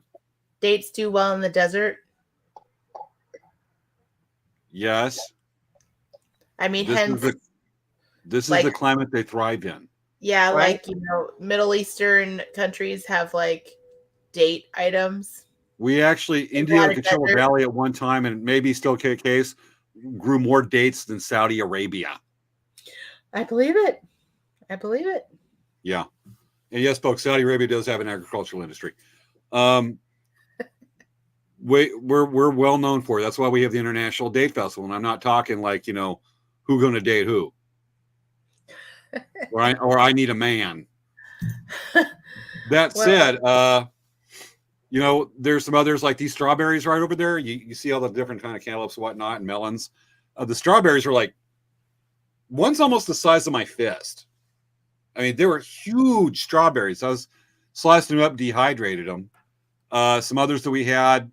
B: Dates do well in the desert?
A: Yes.
B: I mean,
A: this is the climate they thrive in.
B: Yeah, right? Like, Middle Eastern countries have like date items.
A: We actually, India and Coachella Valley at one time, and maybe still the case, grew more dates than Saudi Arabia.
B: I believe it.
A: Yeah. And yes, folks, Saudi Arabia does have an agricultural industry. We're well known for it. That's why we have the International Date Festival. And I'm not talking like, who going to date who? or I need a man. That said, there's some others like these strawberries right over there. You see all the different kind of cantaloupes, whatnot, and melons. The strawberries are like, one's almost the size of my fist. I mean, they were huge strawberries. I was slicing them up, dehydrated them. Some others that we had,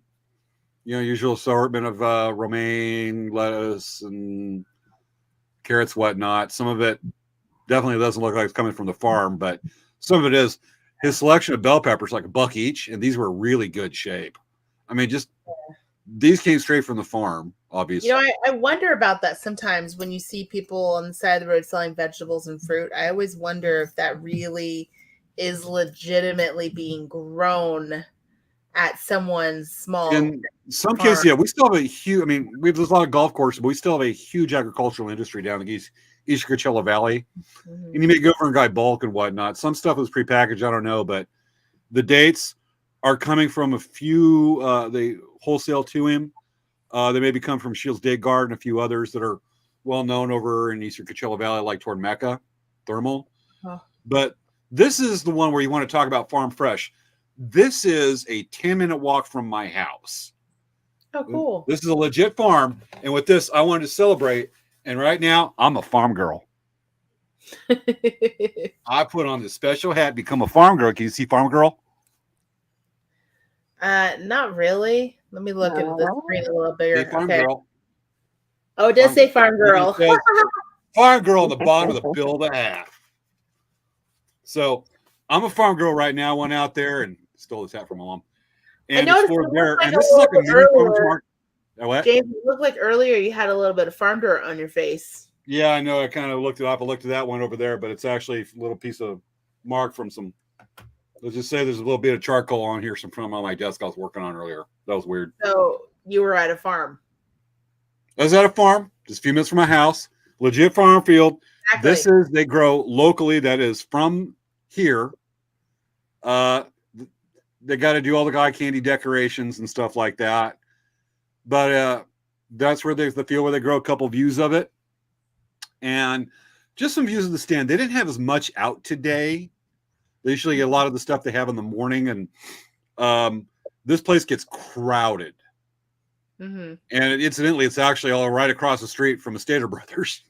A: usual assortment of romaine, lettuce, and carrots, whatnot. Some of it definitely doesn't look like it's coming from the farm, but some of it is. His selection of bell peppers, like $1 each, and these were really good shape. I mean, these came straight from the farm, obviously.
B: I wonder about that sometimes when you see people on the side of the road selling vegetables and fruit. I always wonder if that really is legitimately being grown at someone's small.
A: In some cases, yeah, we still have a huge. I mean, there's a lot of golf courses, but we still have a huge agricultural industry down in East Coachella Valley. Mm-hmm. And you may go over and buy bulk and whatnot. Some stuff is prepackaged, I don't know, but the dates are coming from a few. They wholesale to him. They maybe come from Shields Day Guard and a few others that are well known over in Eastern Coachella Valley, like toward Mecca, Thermal. Oh. But this is the one where you want to talk about farm fresh. This is a 10-minute walk from my house.
B: Oh, cool.
A: This is a legit farm. And with this, I wanted to celebrate. And right now, I'm a farm girl. I put on this special hat, become a farm girl. Can you see farm girl?
B: Not really. Let me look at the screen a little bigger.
A: Hey, farm girl.
B: Oh, it does say farm girl.
A: Farm girl on the bottom of the bill of the hat. So I'm a farm girl right now. Went out there and stole this hat from my mom. And it's for there. And this is like a mini farmer's market. What?
B: James, it looked like earlier you had a little bit of farm dirt on your face.
A: Yeah, I know. I kind of looked it up. I looked at that one over there, but it's actually a little piece of mark from some. Let's just say there's a little bit of charcoal on here from on my desk I was working on earlier. That was weird.
B: So you were at a farm.
A: I was at a farm, just a few minutes from my house. Legit farm field. Exactly. They grow locally. That is from here. They got to do all the eye candy decorations and stuff like that. But that's where the field where they grow a couple views of it. And just some views of the stand. They didn't have as much out today. They usually get a lot of the stuff they have in the morning. And this place gets crowded. Mm-hmm. And incidentally, it's actually all right across the street from Estater Brothers.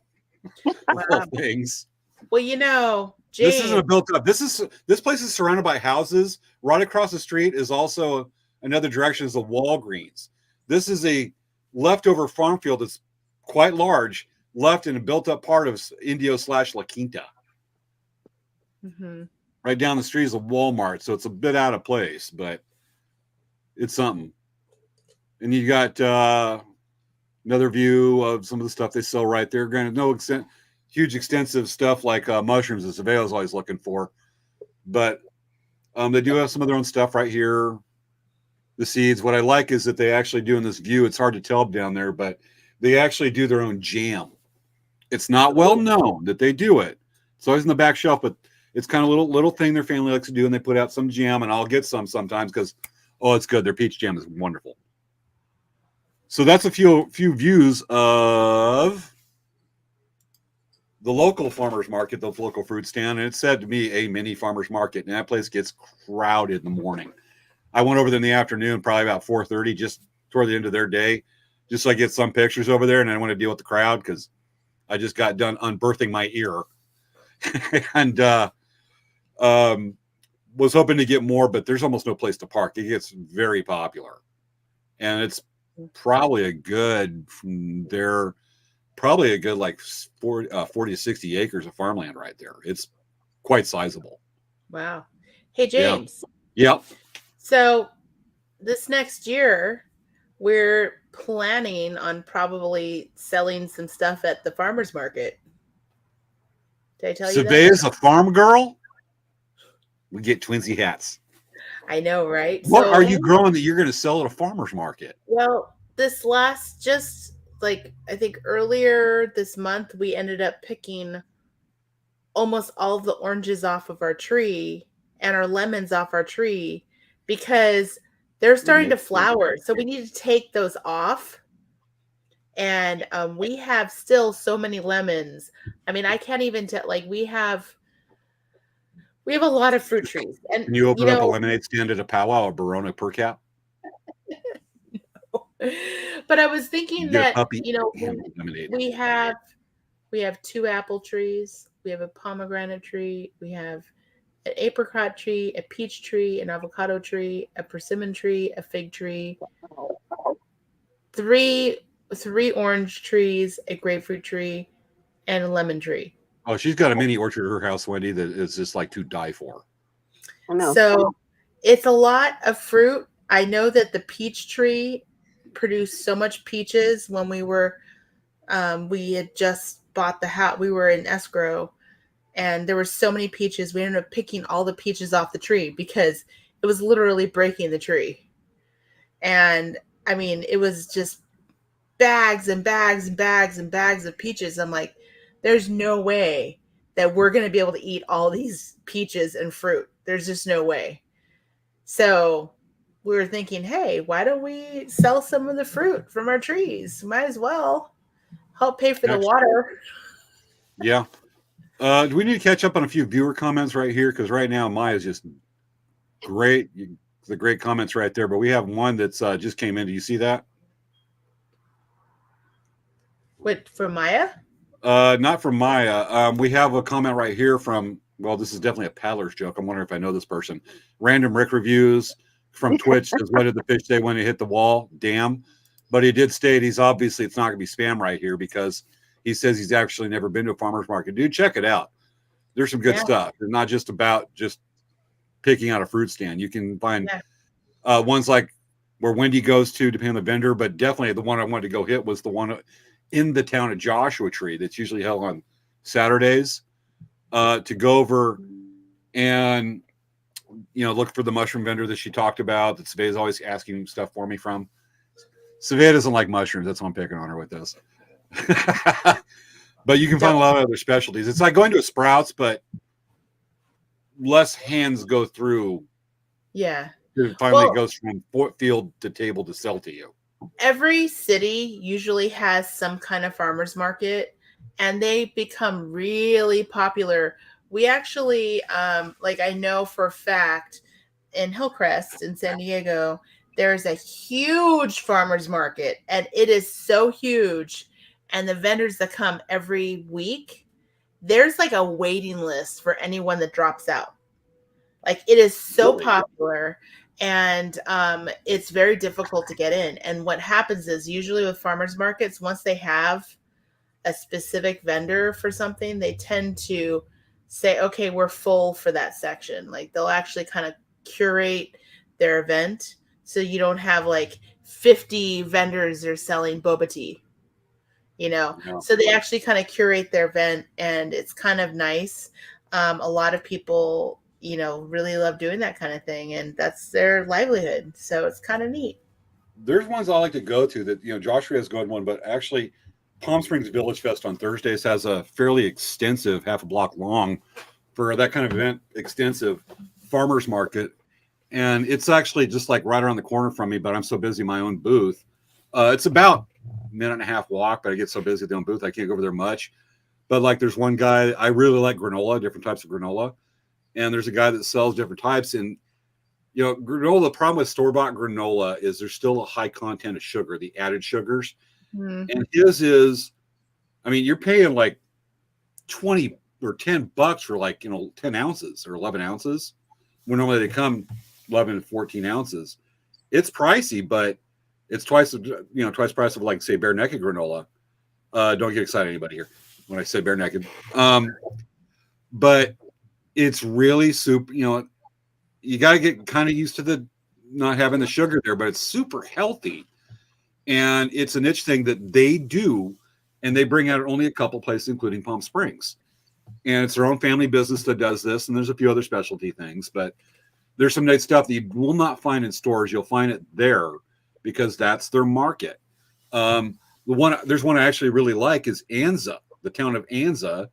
A: Wow. Things.
B: Well, James.
A: This isn't a built up. This place is surrounded by houses. Right across the street is also another direction is the Walgreens. This is a leftover farm field that's quite large, left in a built-up part of Indio/La Quinta. Mm-hmm. Right down the street is a Walmart, so it's a bit out of place, but it's something. And you got another view of some of the stuff they sell right there. Granted, huge extensive stuff like mushrooms that Svea is always looking for, but they do have some of their own stuff right here. the seeds. What I like is that they actually do in this view. It's hard to tell down there, but they actually do their own jam. It's not well known that they do it. It's always in the back shelf, but it's kind of a little thing their family likes to do, and they put out some jam, and I'll get some sometimes because, oh, it's good. Their peach jam is wonderful. So that's a few views of the local farmers market, the local fruit stand, and it said to me a mini farmers market, and that place gets crowded in the morning. I went over there in the afternoon, probably about 4:30, just toward the end of their day, just so I get some pictures over there, and I want to deal with the crowd because I just got done unbirthing my ear, and was hoping to get more, but there's almost no place to park. It gets very popular, and it's probably a good like 40 to 60 acres of farmland right there. It's quite sizable.
B: Wow. Hey, James.
A: Yep.
B: So this next year, we're planning on probably selling some stuff at the farmer's market. Did I tell you that?
A: Svea's a farm girl. We get twinsy hats.
B: I know, right?
A: What are you growing that you're going to sell at a farmer's market?
B: Well, this last, just like I think earlier this month, we ended up picking almost all of the oranges off of our tree and our lemons off our tree because they're starting to flower. So we need to take those off. And we have still so many lemons. I mean, I can't even tell. Like we have a lot of fruit trees. And
A: can you open up a lemonade stand at a powwow or Barona per cap?
B: But I was thinking that
A: lemonade.
B: we have 2 apple trees, we have a pomegranate tree, we have an apricot tree, a peach tree, an avocado tree, a persimmon tree, a fig tree, 3 orange trees, a grapefruit tree, and a lemon tree.
A: Oh, she's got a mini orchard at her house, Wendy, that is just like to die for.
D: I know.
B: So it's a lot of fruit. I know that the peach tree produced so much peaches when we had just bought the house. We were in escrow and there were so many peaches. We ended up picking all the peaches off the tree because it was literally breaking the tree. And I mean, it was just bags and bags and bags and bags of peaches. I'm like, there's no way that we're going to be able to eat all these peaches and fruit. There's just no way. So we were thinking, hey, why don't we sell some of the fruit from our trees? Might as well help pay for the water.
A: Yeah. Do we need to catch up on a few viewer comments right here? Because right now Maya's just great. The great comments right there. But we have one that's just came in. Do you see that?
B: What, from Maya?
A: Not from Maya. We have a comment right here from, well, this is definitely a paddler's joke. I'm wondering if I know this person. Random Rick Reviews from Twitch says, what did the fish say when it hit the wall? Damn. But he did state it's not going to be spam right here because he says he's actually never been to a farmer's market. Dude, check it out. There's some good stuff. It's not just about just picking out a fruit stand. You can find ones like where Wendy goes to, depending on the vendor, but definitely the one I wanted to go hit was the one in the town of Joshua Tree that's usually held on Saturdays, to go over and look for the mushroom vendor that she talked about that Svea is always asking stuff for me from. Svea doesn't like mushrooms. That's why I'm picking on her with this. But you can find a lot of other specialties. It's like going to a Sprouts, but less hands go through.
B: Yeah.
A: It finally goes from field to table to sell to you.
B: Every city usually has some kind of farmer's market, and they become really popular. We actually, I know for a fact in Hillcrest in San Diego, there's a huge farmer's market, and it is so huge. And the vendors that come every week, there's like a waiting list for anyone that drops out. Like it is so popular. And it's very difficult to get in. And what happens is usually with farmers markets, once they have a specific vendor for something, they tend to say, okay, we're full for that section. Like they'll actually kind of curate their event. So you don't have like 50 vendors that are selling boba tea, So they actually kind of curate their event, and it's kind of nice. A lot of people really love doing that kind of thing, and that's their livelihood. So it's kind of neat.
A: There's ones I like to go to that, Joshua has gone one, but actually Palm Springs Village Fest on Thursdays has a fairly extensive, half a block long, for that kind of event, extensive farmers market. And it's actually just like right around the corner from me, but I'm so busy in my own booth. It's about a minute and a half walk, but I get so busy at the own booth, I can't go over there much. But like there's one guy, I really like granola, different types of granola. And there's a guy that sells different types. And, granola, the problem with store-bought granola is there's still a high content of sugar, the added sugars.
B: Mm-hmm.
A: And his is, you're paying like 20 or $10 for like, 10 ounces or 11 ounces. When normally they come 11 and 14 ounces. It's pricey, but it's twice the price of like say bare naked granola. Don't get excited, anybody here, when I say bare naked. But it's really super, you got to get kind of used to the not having the sugar there, but it's super healthy. And it's a niche thing that they do, and they bring out only a couple places, including Palm Springs. And it's their own family business that does this, and there's a few other specialty things, but there's some nice stuff that you will not find in stores. You'll find it there because that's their market. There's one I actually really like is Anza, the town of Anza,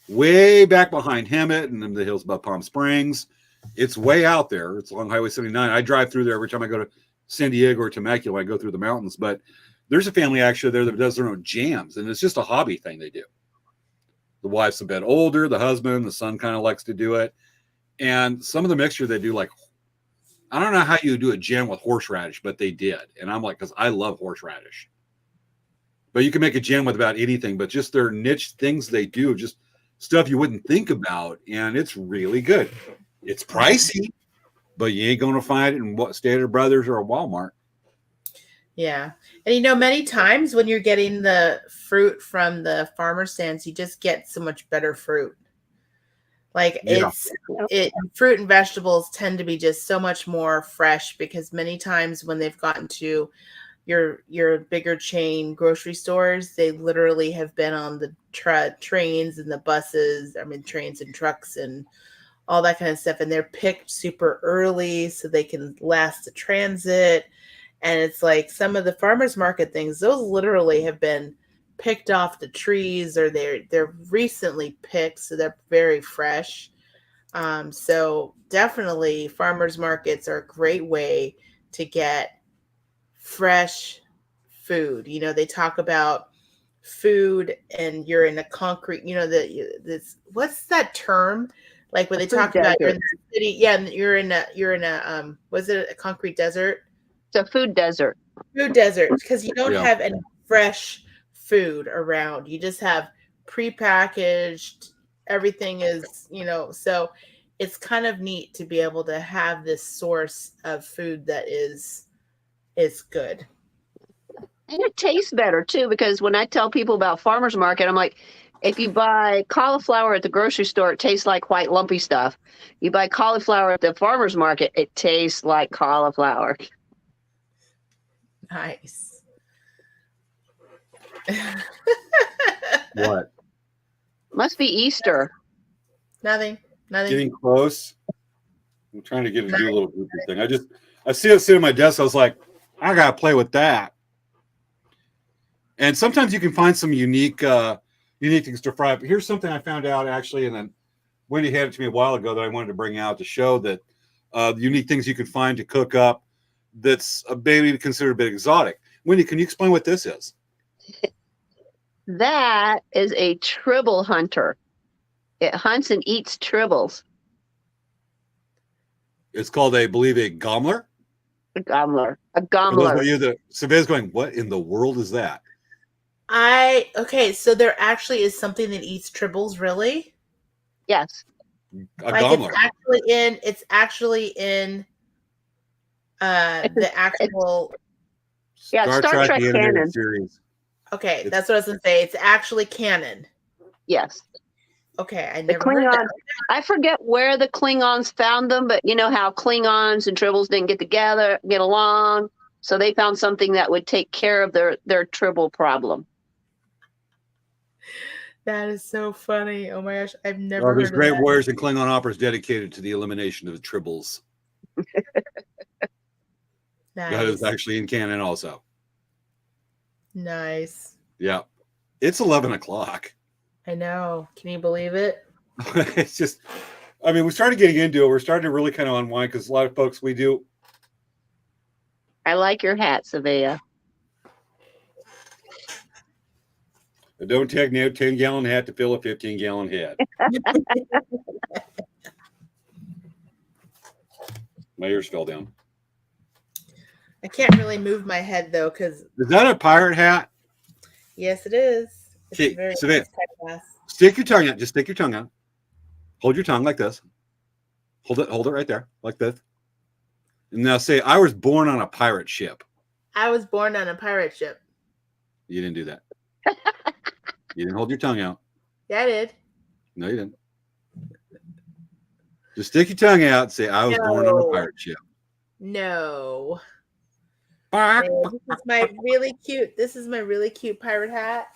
A: way back behind Hemet and in the hills above Palm Springs. It's way out there. It's along Highway 79. I drive through there every time I go to San Diego or Temecula. I go through the mountains, but there's a family actually there that does their own jams, and it's just a hobby thing they do. The wife's a bit older, the husband, the son kind of likes to do it. And some of the mixture they do, like, I don't know how you do a jam with horseradish, but they did. And I'm like, because I love horseradish. But you can make a jam with about anything, but just their niche things they do, just stuff you wouldn't think about. And it's really good. It's pricey, but you ain't going to find it in what Stater Brothers or a Walmart.
B: Yeah. And many times when you're getting the fruit from the farmer stands, you just get so much better fruit. Like fruit and vegetables tend to be just so much more fresh, because many times when they've gotten to your bigger chain grocery stores, they literally have been on the trains and the buses, trains and trucks and all that kind of stuff. And they're picked super early so they can last the transit. And it's like some of the farmers market things, those literally have been picked off the trees, or they're recently picked, so they're very fresh. So definitely farmers markets are a great way to get fresh food. They talk about food and you're in a concrete, this, what's that term? Like when they talk about you're in the city, you're in a was it a concrete desert?
D: It's a food desert.
B: Food desert, because you don't have any fresh food around. You just have prepackaged. Everything is, so it's kind of neat to be able to have this source of food that is good.
D: And it tastes better too, because when I tell people about farmers market, I'm like, if you buy cauliflower at the grocery store, it tastes like white lumpy stuff. You buy cauliflower at the farmers market, it tastes like cauliflower.
B: Nice.
A: What?
D: Must be Easter.
B: Nothing.
A: Getting close. I'm trying to get it to do a little goofy thing. I see it sitting at my desk. I was like, I gotta play with that. And sometimes you can find some unique things to fry. But here's something I found out actually, and then Wendy handed it to me a while ago that I wanted to bring out to show that the unique things you can find to cook up that's maybe considered a bit exotic. Wendy, can you explain what this is?
D: That is a tribble hunter. It hunts and eats tribbles.
A: It's called, I believe, a gobbler.
D: A gobbler.
A: Savea's going, what in the world is that?
B: So there actually is something that eats tribbles, really?
D: Yes.
A: A gobbler.
B: It's actually in the actual
D: Star Trek canon
A: series.
B: Okay, that's what I was gonna say. It's actually canon.
D: Yes.
B: Okay, I never heard that.
D: I forget where the Klingons found them, but you know how Klingons and tribbles didn't get along, so they found something that would take care of their tribble problem.
B: That is so funny. Oh my gosh, I've never
A: All these
B: heard of
A: great
B: that.
A: warriors and Klingon operas dedicated to the elimination of the tribbles. That is
B: Nice.
A: actually in canon also.
B: Nice.
A: Yeah. It's 11 o'clock.
B: I know. Can you believe it?
A: It's just, I mean, we started getting into it. We're starting to really kind of unwind because a lot of folks we do.
D: I like your hat, Svea.
A: Don't take no 10-gallon hat to fill a 15-gallon head. My ears fell down.
B: I can't really move my head though, because
A: Is that a pirate hat?
B: yes, it is. It's
A: Okay,
B: a very
A: Savannah,
B: nice type of glass.
A: stick your tongue out. Just stick your tongue out. Hold your tongue like this. Hold it right there, like this. And now say, I was born on a pirate ship.
B: I was born on a pirate ship.
A: You didn't do that. You didn't hold your tongue out.
B: Yeah, I did.
A: No, you didn't. Just stick your tongue out and say, I was born on a pirate ship.
B: No. This is my really cute. This is my really cute pirate hat.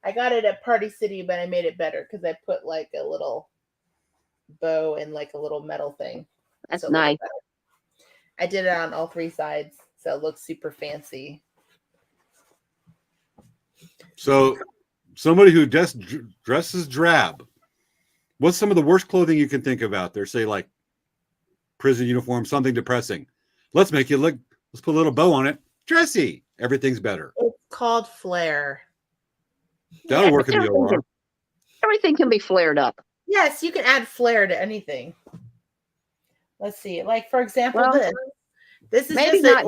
B: I got it at Party City, but I made it better because I put like a little bow and like a little metal thing.
D: That's
B: So
D: nice.
B: I did it on all three sides, so it looks super fancy.
A: So, somebody who just dresses drab, what's some of the worst clothing you can think of out there? Say like prison uniform, something depressing. Let's make it look. Let's put a little bow on it. Dressy. Everything's better.
B: It's called flair.
A: That'll work in the OR.
D: Everything can be flared up.
B: Yes, you can add flair to anything. Let's see. Like for example,
D: Well,
B: this is
D: maybe
B: just
D: not
B: an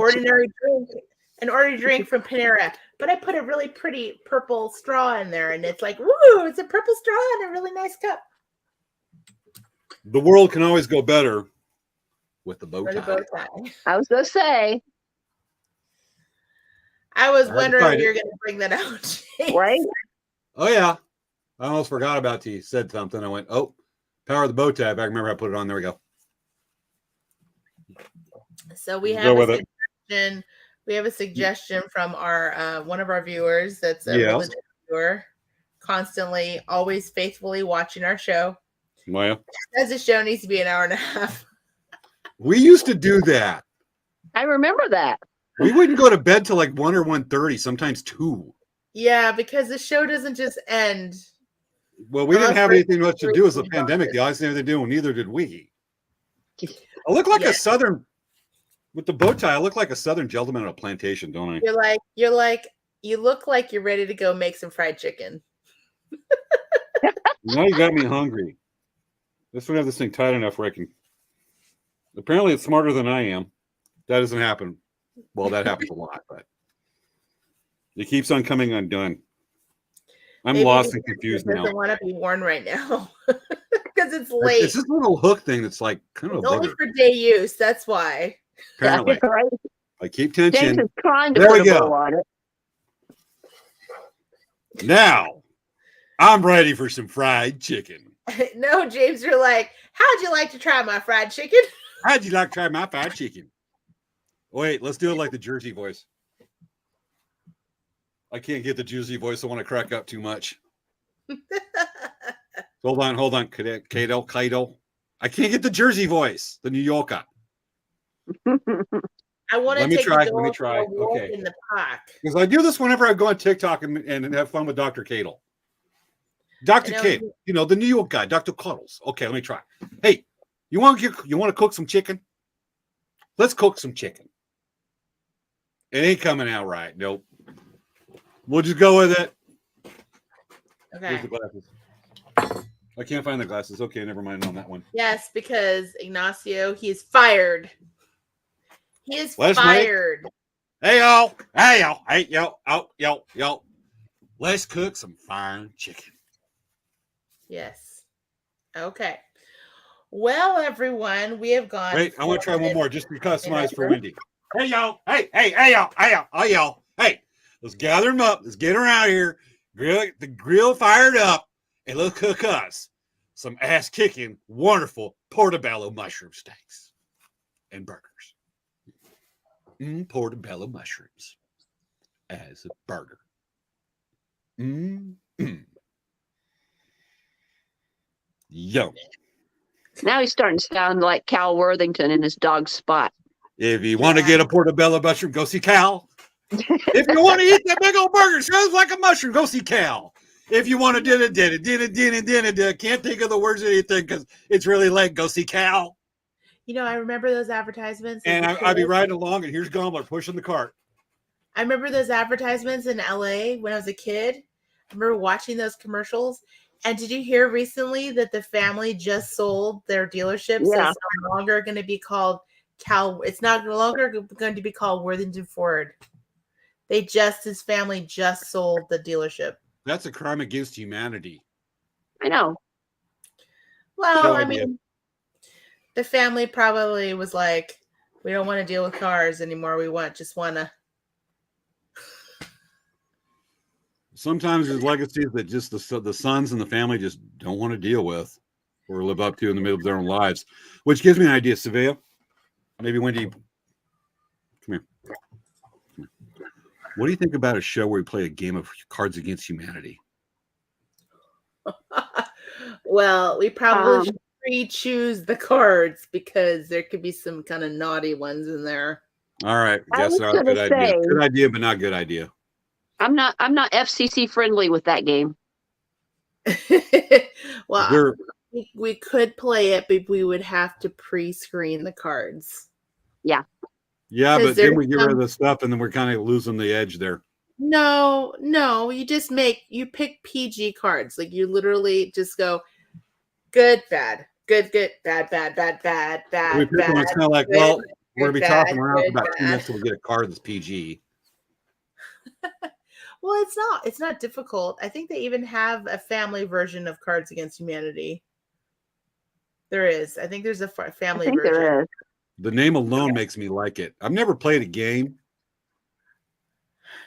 B: ordinary drink from Panera. But I put a really pretty purple straw in there, and it's like, woo! It's a purple straw and a really nice cup.
A: The world can always go better with the bow
B: Or the
A: tie.
B: bow tie.
D: I was going to say,
B: I was
A: I
B: wondering
A: tried
B: if
A: it.
B: you were going to bring that out. James.
D: right?
A: Oh yeah, I almost forgot about you. Said something. I went, oh, power of the bow tie. I remember I put it on. There we go.
B: So we
A: Go
B: have a
A: with it.
B: suggestion. We have a suggestion from our one of our viewers that's a
A: Yes.
B: religious viewer, constantly, always faithfully watching our show.
A: Well,
B: Says the show needs to be an hour and a half.
A: we used to do that.
D: I remember that.
A: We wouldn't go to bed till like 1 or 1:30, sometimes 2.
B: Yeah, because the show doesn't just end.
A: Well, we didn't
B: Unless
A: have
B: we're-
A: anything much to do as a pandemic. The odds didn't have anything to do, and neither did we. I look like
B: Yeah.
A: a southern with the bow tie. I look like a southern gentleman on a plantation, don't I?
B: You look like you're ready to go make some fried chicken.
A: Now you got me hungry. This one have this thing tight enough where I can. Apparently, it's smarter than I am. That doesn't happen. Well, that happens a lot, but it keeps on coming undone. I'm
B: Maybe
A: lost and
B: because
A: confused
B: it
A: now.
B: doesn't want to be worn right now because it's late.
A: It's this little hook thing that's like kind of
B: It's
A: a
B: only
A: booger.
B: for day use. That's why.
A: Apparently,
D: Right?
A: I keep
D: James
A: tension.
D: is trying to
A: There
D: put
A: we
D: a
A: go.
D: bow on it.
A: Now, I'm ready for some fried chicken.
B: No, James, you're like, how'd you like to try my fried chicken?
A: How'd you like to try my fried chicken? Wait, let's do it like the Jersey voice. I can't get the Jersey voice. I want to crack up too much. Hold on. Cato. I can't get the Jersey voice, the New Yorker.
B: I want to
A: Let me
B: take
A: try,
B: the
A: let me
B: dog
A: try.
B: for a walk
A: Okay.
B: in the park.
A: Because I do this whenever I go on TikTok and have fun with Dr. Cadle. Dr.
B: I know.
A: Cadle, the New York guy, Dr. Cuddles. Okay, let me try. Hey, you want to cook some chicken? Let's cook some chicken. It ain't coming out right. Nope. We'll just go with it. Here's
B: Okay.
A: the glasses. I can't find the glasses. Okay, never mind on that one.
B: Yes, because Ignacio, he is fired. He is
A: Let's
B: fired.
A: Hey yo, yo. Let's cook some fine chicken.
B: Yes. Okay. Well, everyone, we have gone.
A: Wait, I want to try one more just to customize for
B: Yeah.
A: Wendy. Hey yo, hey yo. Hey, let's gather them up. Let's get around here. The grill fired up, and let's cook us some ass-kicking, wonderful portobello mushroom steaks and burgers. Portobello mushrooms as a burger. Yo.
D: Now he's starting to sound like Cal Worthington in his dog Spot.
A: If you want to get a portobello mushroom, go see Cal. If you want to eat that big old burger, sounds like a mushroom, go see Cal. If you want to can't think of the words of anything because it's really late, go see Cal.
B: You know, I remember those advertisements.
A: And I'd be riding along, and here's Gombler pushing the cart.
B: I remember those advertisements in LA when I was a kid. I remember watching those commercials. And did you hear recently that the family just sold their dealership?
D: Yeah.
B: So it's no longer going to be called Cal. It's not no longer going to be called Worthington Ford. His family just sold the dealership.
A: That's a crime against humanity.
D: I know.
B: Well, I mean, the family probably was like, we don't want to deal with cars anymore. We just want to.
A: Sometimes there's legacies that just the sons and the family just don't want to deal with or live up to in the middle of their own lives, which gives me an idea. Svea, maybe Wendy, come here. What do you think about a show where we play a game of Cards Against Humanity?
B: Well, we probably should pre-choose the cards because there could be some kind of naughty ones in there.
A: All right, guess not a good idea. Good idea, but not good idea.
D: I'm not FCC friendly with that game.
B: Well, we could play it, but we would have to pre-screen the cards.
D: Yeah.
A: Yeah, but then we get rid of the stuff, and then we're kind of losing the edge there.
B: No, you pick PG cards. Like you literally just go good, bad, good, bad, bad, bad, bad, bad.
A: We pick
B: bad,
A: one. It's kind of like,
B: good,
A: well, we're gonna be
B: bad,
A: talking around for
B: good,
A: about 2 minutes till we get a card that's PG.
B: Well, it's not difficult. I think they even have a family version of Cards Against Humanity. There is. I think there's a family version.
D: There is.
A: The name alone makes me like it. I've never played a game,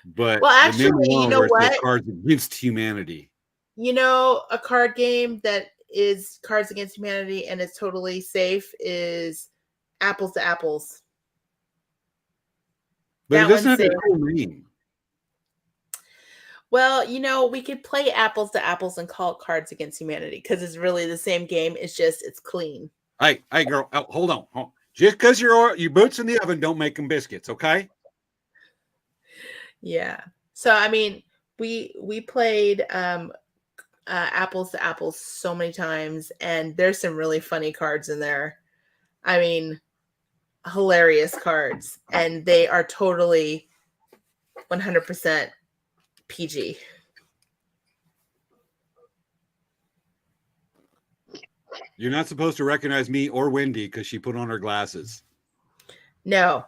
A: but
B: well, actually, you know what?
A: Cards Against Humanity.
B: You know, a card game that is Cards Against Humanity and is totally safe is Apples to Apples.
A: But it doesn't have a cool name.
B: Well, you know, we could play Apples to Apples and call it Cards Against Humanity because it's really the same game. It's clean.
A: Hey, girl, hold on. Just because your boots in the oven don't make them biscuits, okay?
B: Yeah. So I mean, we played Apples to Apples so many times, and there's some really funny cards in there. I mean, hilarious cards, and they are totally 100% PG.
A: You're not supposed to recognize me or Wendy because she put on her glasses.
B: No.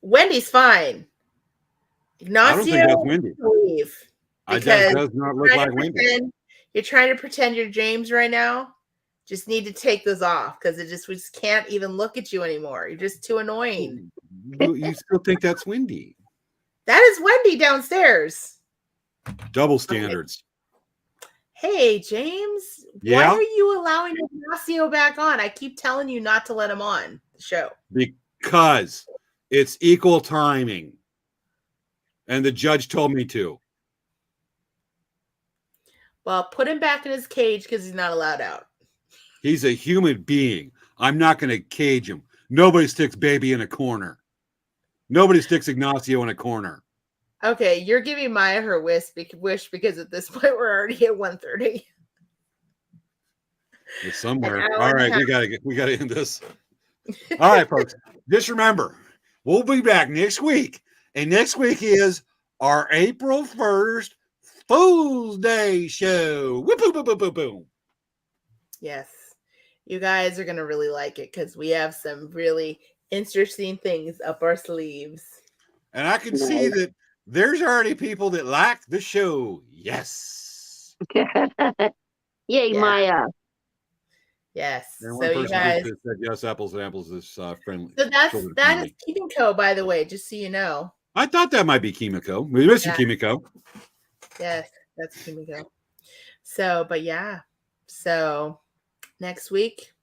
B: Wendy's fine. Ignacio,
A: I don't think that's Wendy. That does not look like Wendy.
B: You're trying to pretend you're James right now. Just need to take those off because we just can't even look at you anymore. You're just too annoying.
A: You still think that's Wendy?
B: That is Wendy downstairs.
A: Double standards.
B: Hey, James.
A: Yeah?
B: Why are you allowing Ignacio back on? I keep telling you not to let him on the show.
A: Because it's equal timing. And the judge told me to.
B: Well, put him back in his cage because he's not allowed out.
A: He's a human being. I'm not going to cage him. Nobody sticks baby in a corner. Nobody sticks Ignacio in a corner.
B: Okay, you're giving Maya her wish because at this point we're already at 1:30.
A: It's somewhere. All right, we gotta end this. All right, folks. Just remember, we'll be back next week. And next week is our April 1st Fool's Day show. Whoop, boom, boom, boom, boom, boom.
B: Yes. You guys are gonna really like it because we have some really interesting things up our sleeves.
A: And I can see that there's already people that like the show. Yes.
D: Yay, Maya.
B: Yes.
A: And
B: so you guys
A: said yes, apples and apples is friendly.
B: So that is Kimiko, by the way, just so you know.
A: I thought that might be Kimiko. We miss you, Kimiko.
B: Yes, that's Kimiko. So, but yeah. So next week.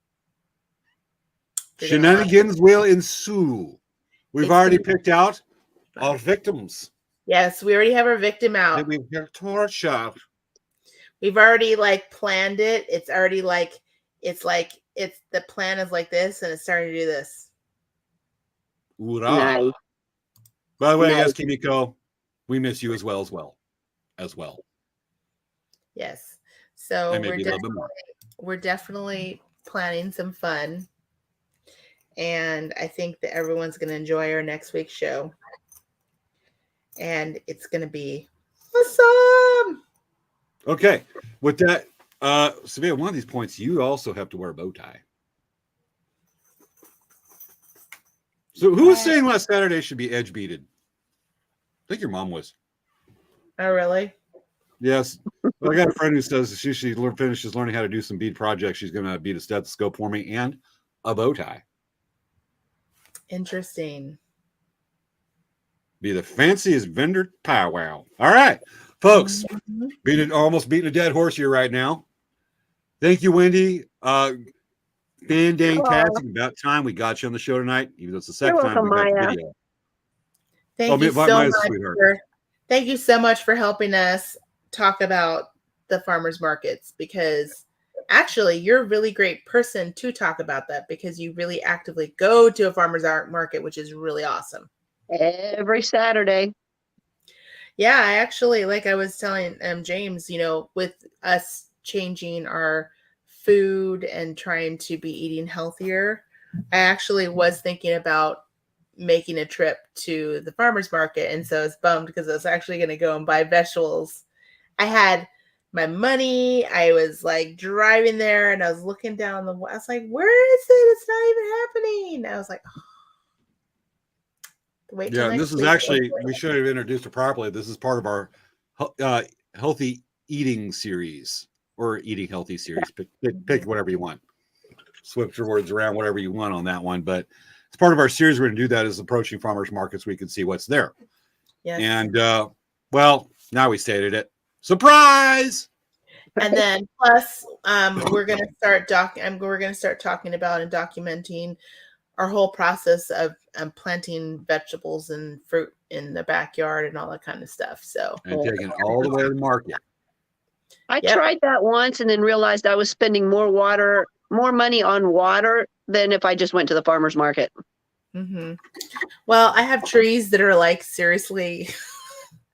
A: Shenanigans will ensue. We've already picked out our victims.
B: Yes, we already have our victim out.
A: We've got torch out.
B: We've already like planned it. It's already like the plan is like this, and it's starting to do this.
A: Hoorah.
D: Nice.
A: By the way,
D: Nice.
A: yes, Kimiko, we miss you as well.
B: Yes. So
A: And maybe a little bit more.
B: we're definitely planning some fun. And I think that everyone's going to enjoy our next week's show. And it's going to be awesome.
A: Okay. With that, Svea, one of these points, you also have to wear a bow tie. So who was saying last Saturday should be edge beaded? I think your mom was.
B: Oh, really?
A: Yes. Well, I got a friend who says she finishes learning how to do some bead projects. She's going to bead a stethoscope for me and a bow tie.
B: Interesting.
A: Be the fanciest vendor powwow. All right, folks. Almost beating a dead horse here right now. Thank you, Wendy. Fantastic. About time we got you on the show tonight, even though it's the second time we got the video.
B: Thank you so much. Thank you so much for helping us talk about the farmers markets, because actually you're a really great person to talk about that, because you really actively go to a farmers market, which is really awesome.
D: Every Saturday.
B: Yeah, I actually, like I was telling James, with us changing our food and trying to be eating healthier, I actually was thinking about making a trip to the farmers market. And so I was bummed because I was actually going to go and buy vegetables. I had my money. I was like driving there and I was looking down I was like, where is it? It's not even happening. I was like, wait till
A: yeah, this is actually, we should have introduced it properly. This is part of our healthy eating series, or eating healthy series. Pick whatever you want. Switch your words around, whatever you want on that one. But it's part of our series. We're going to do that, is approaching farmers markets. We can see what's there.
B: Yes.
A: And well, now we stated it. Surprise!
B: And then plus, we're going to start talking about and documenting our whole process of planting vegetables and fruit in the backyard and all that kind of stuff. So,
A: and taking it all the way to the market.
D: I tried that once and then realized I was spending more money on water than if I just went to the farmer's market.
B: Mm-hmm. Well, I have trees that are like seriously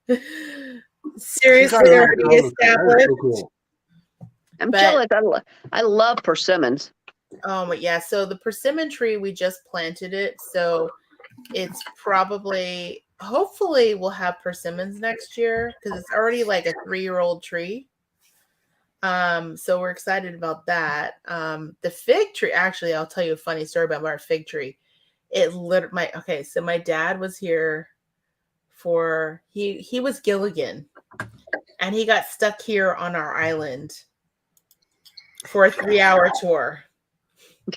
B: already established.
A: So cool.
D: I'm jealous. I love persimmons.
B: Oh, yeah. So the persimmon tree, we just planted it. So it's hopefully we'll have persimmons next year, because it's already like a 3-year-old tree. So we're excited about that. The fig tree, actually, I'll tell you a funny story about our fig tree. So my dad was here he was Gilligan, and he got stuck here on our island for a 3-hour tour.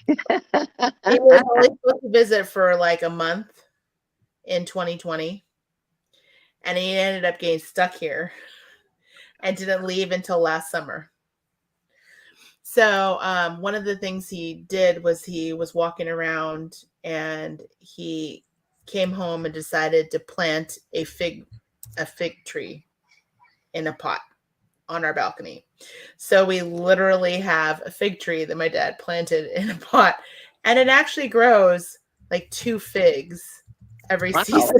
B: He was only supposed to visit for like a month in 2020, and he ended up getting stuck here and didn't leave until last summer. So one of the things he did was he was walking around and he came home and decided to plant a fig tree in a pot on our balcony. So we literally have a fig tree that my dad planted in a pot, and it actually grows like 2 figs every season.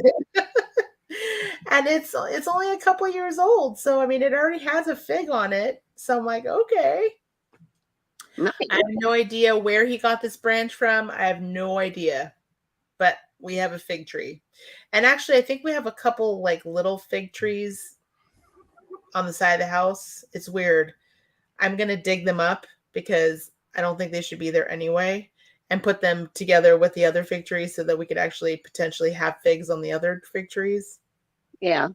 B: And it's only a couple years old. So, I mean, it already has a fig on it. So I'm like, okay. Nice. I have no idea where he got this branch from. I have no idea. But we have a fig tree. And actually, I think we have a couple like little fig trees on the side of the house. It's weird. I'm going to dig them up because I don't think they should be there anyway, and put them together with the other fig trees so that we could actually potentially have figs on the other fig trees.
D: Yeah.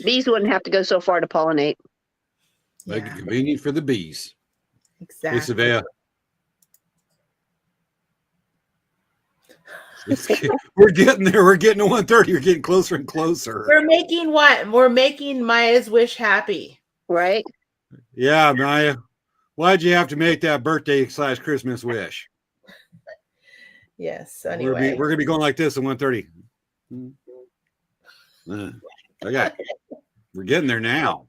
D: Bees wouldn't have to go so far to pollinate.
A: Make it convenient for the bees.
B: Exactly.
A: Hey, Svea. We're getting there. We're getting to 1:30. You're getting closer and closer.
B: We're making what? We're making Maya's wish happy.
D: Right?
A: Yeah, Maya. Why'd you have to make that birthday/Christmas wish?
B: Yes. So anyway,
A: we're gonna be going like this at 1:30. Okay. We're getting there now.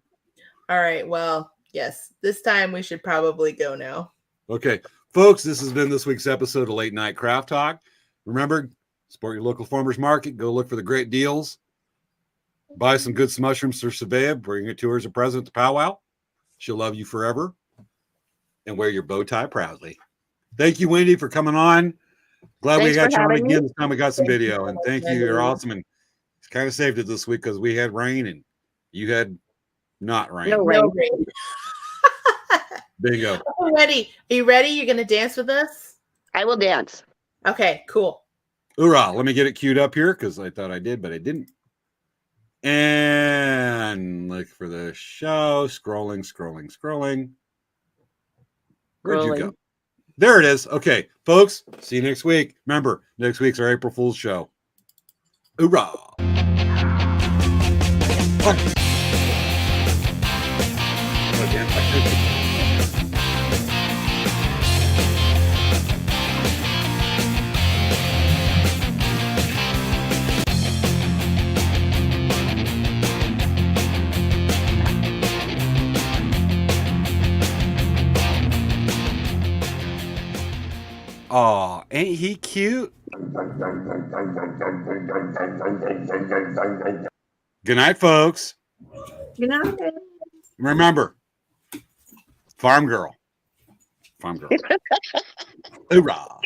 B: All right. Well, Yes, this time we should probably go now.
A: Okay, folks, this has been this week's episode of Late Night Craft Talk. Remember, support your local farmers market. Go look for the great deals. Buy some good mushrooms for Svea. Bring it to her as a present to Powwow. She'll love you forever. And wear your bow tie proudly. Thank you, Wendy, for coming on. Glad
D: Thanks
A: we got
D: for
A: you on
D: having me.
A: again. This time we got some video. And thank you. You're
B: Wendy.
A: awesome. And kind of saved it this week because we had rain and you had not rain.
D: No rain.
B: No rain.
A: Bingo.
B: I'm ready. Are you ready? You're going to dance with us?
D: I will dance.
B: Okay, cool.
A: Hoorah. Let me get it queued up here because I thought I did, but I didn't. And look for the show. Scrolling. Where'd you go? There it is. Okay, folks, see you next week. Remember, next week's our April Fool's show. Hoorah. Aw, ain't he cute? Good night, folks.
B: Good night.
A: Remember, farm girl. Hoorah.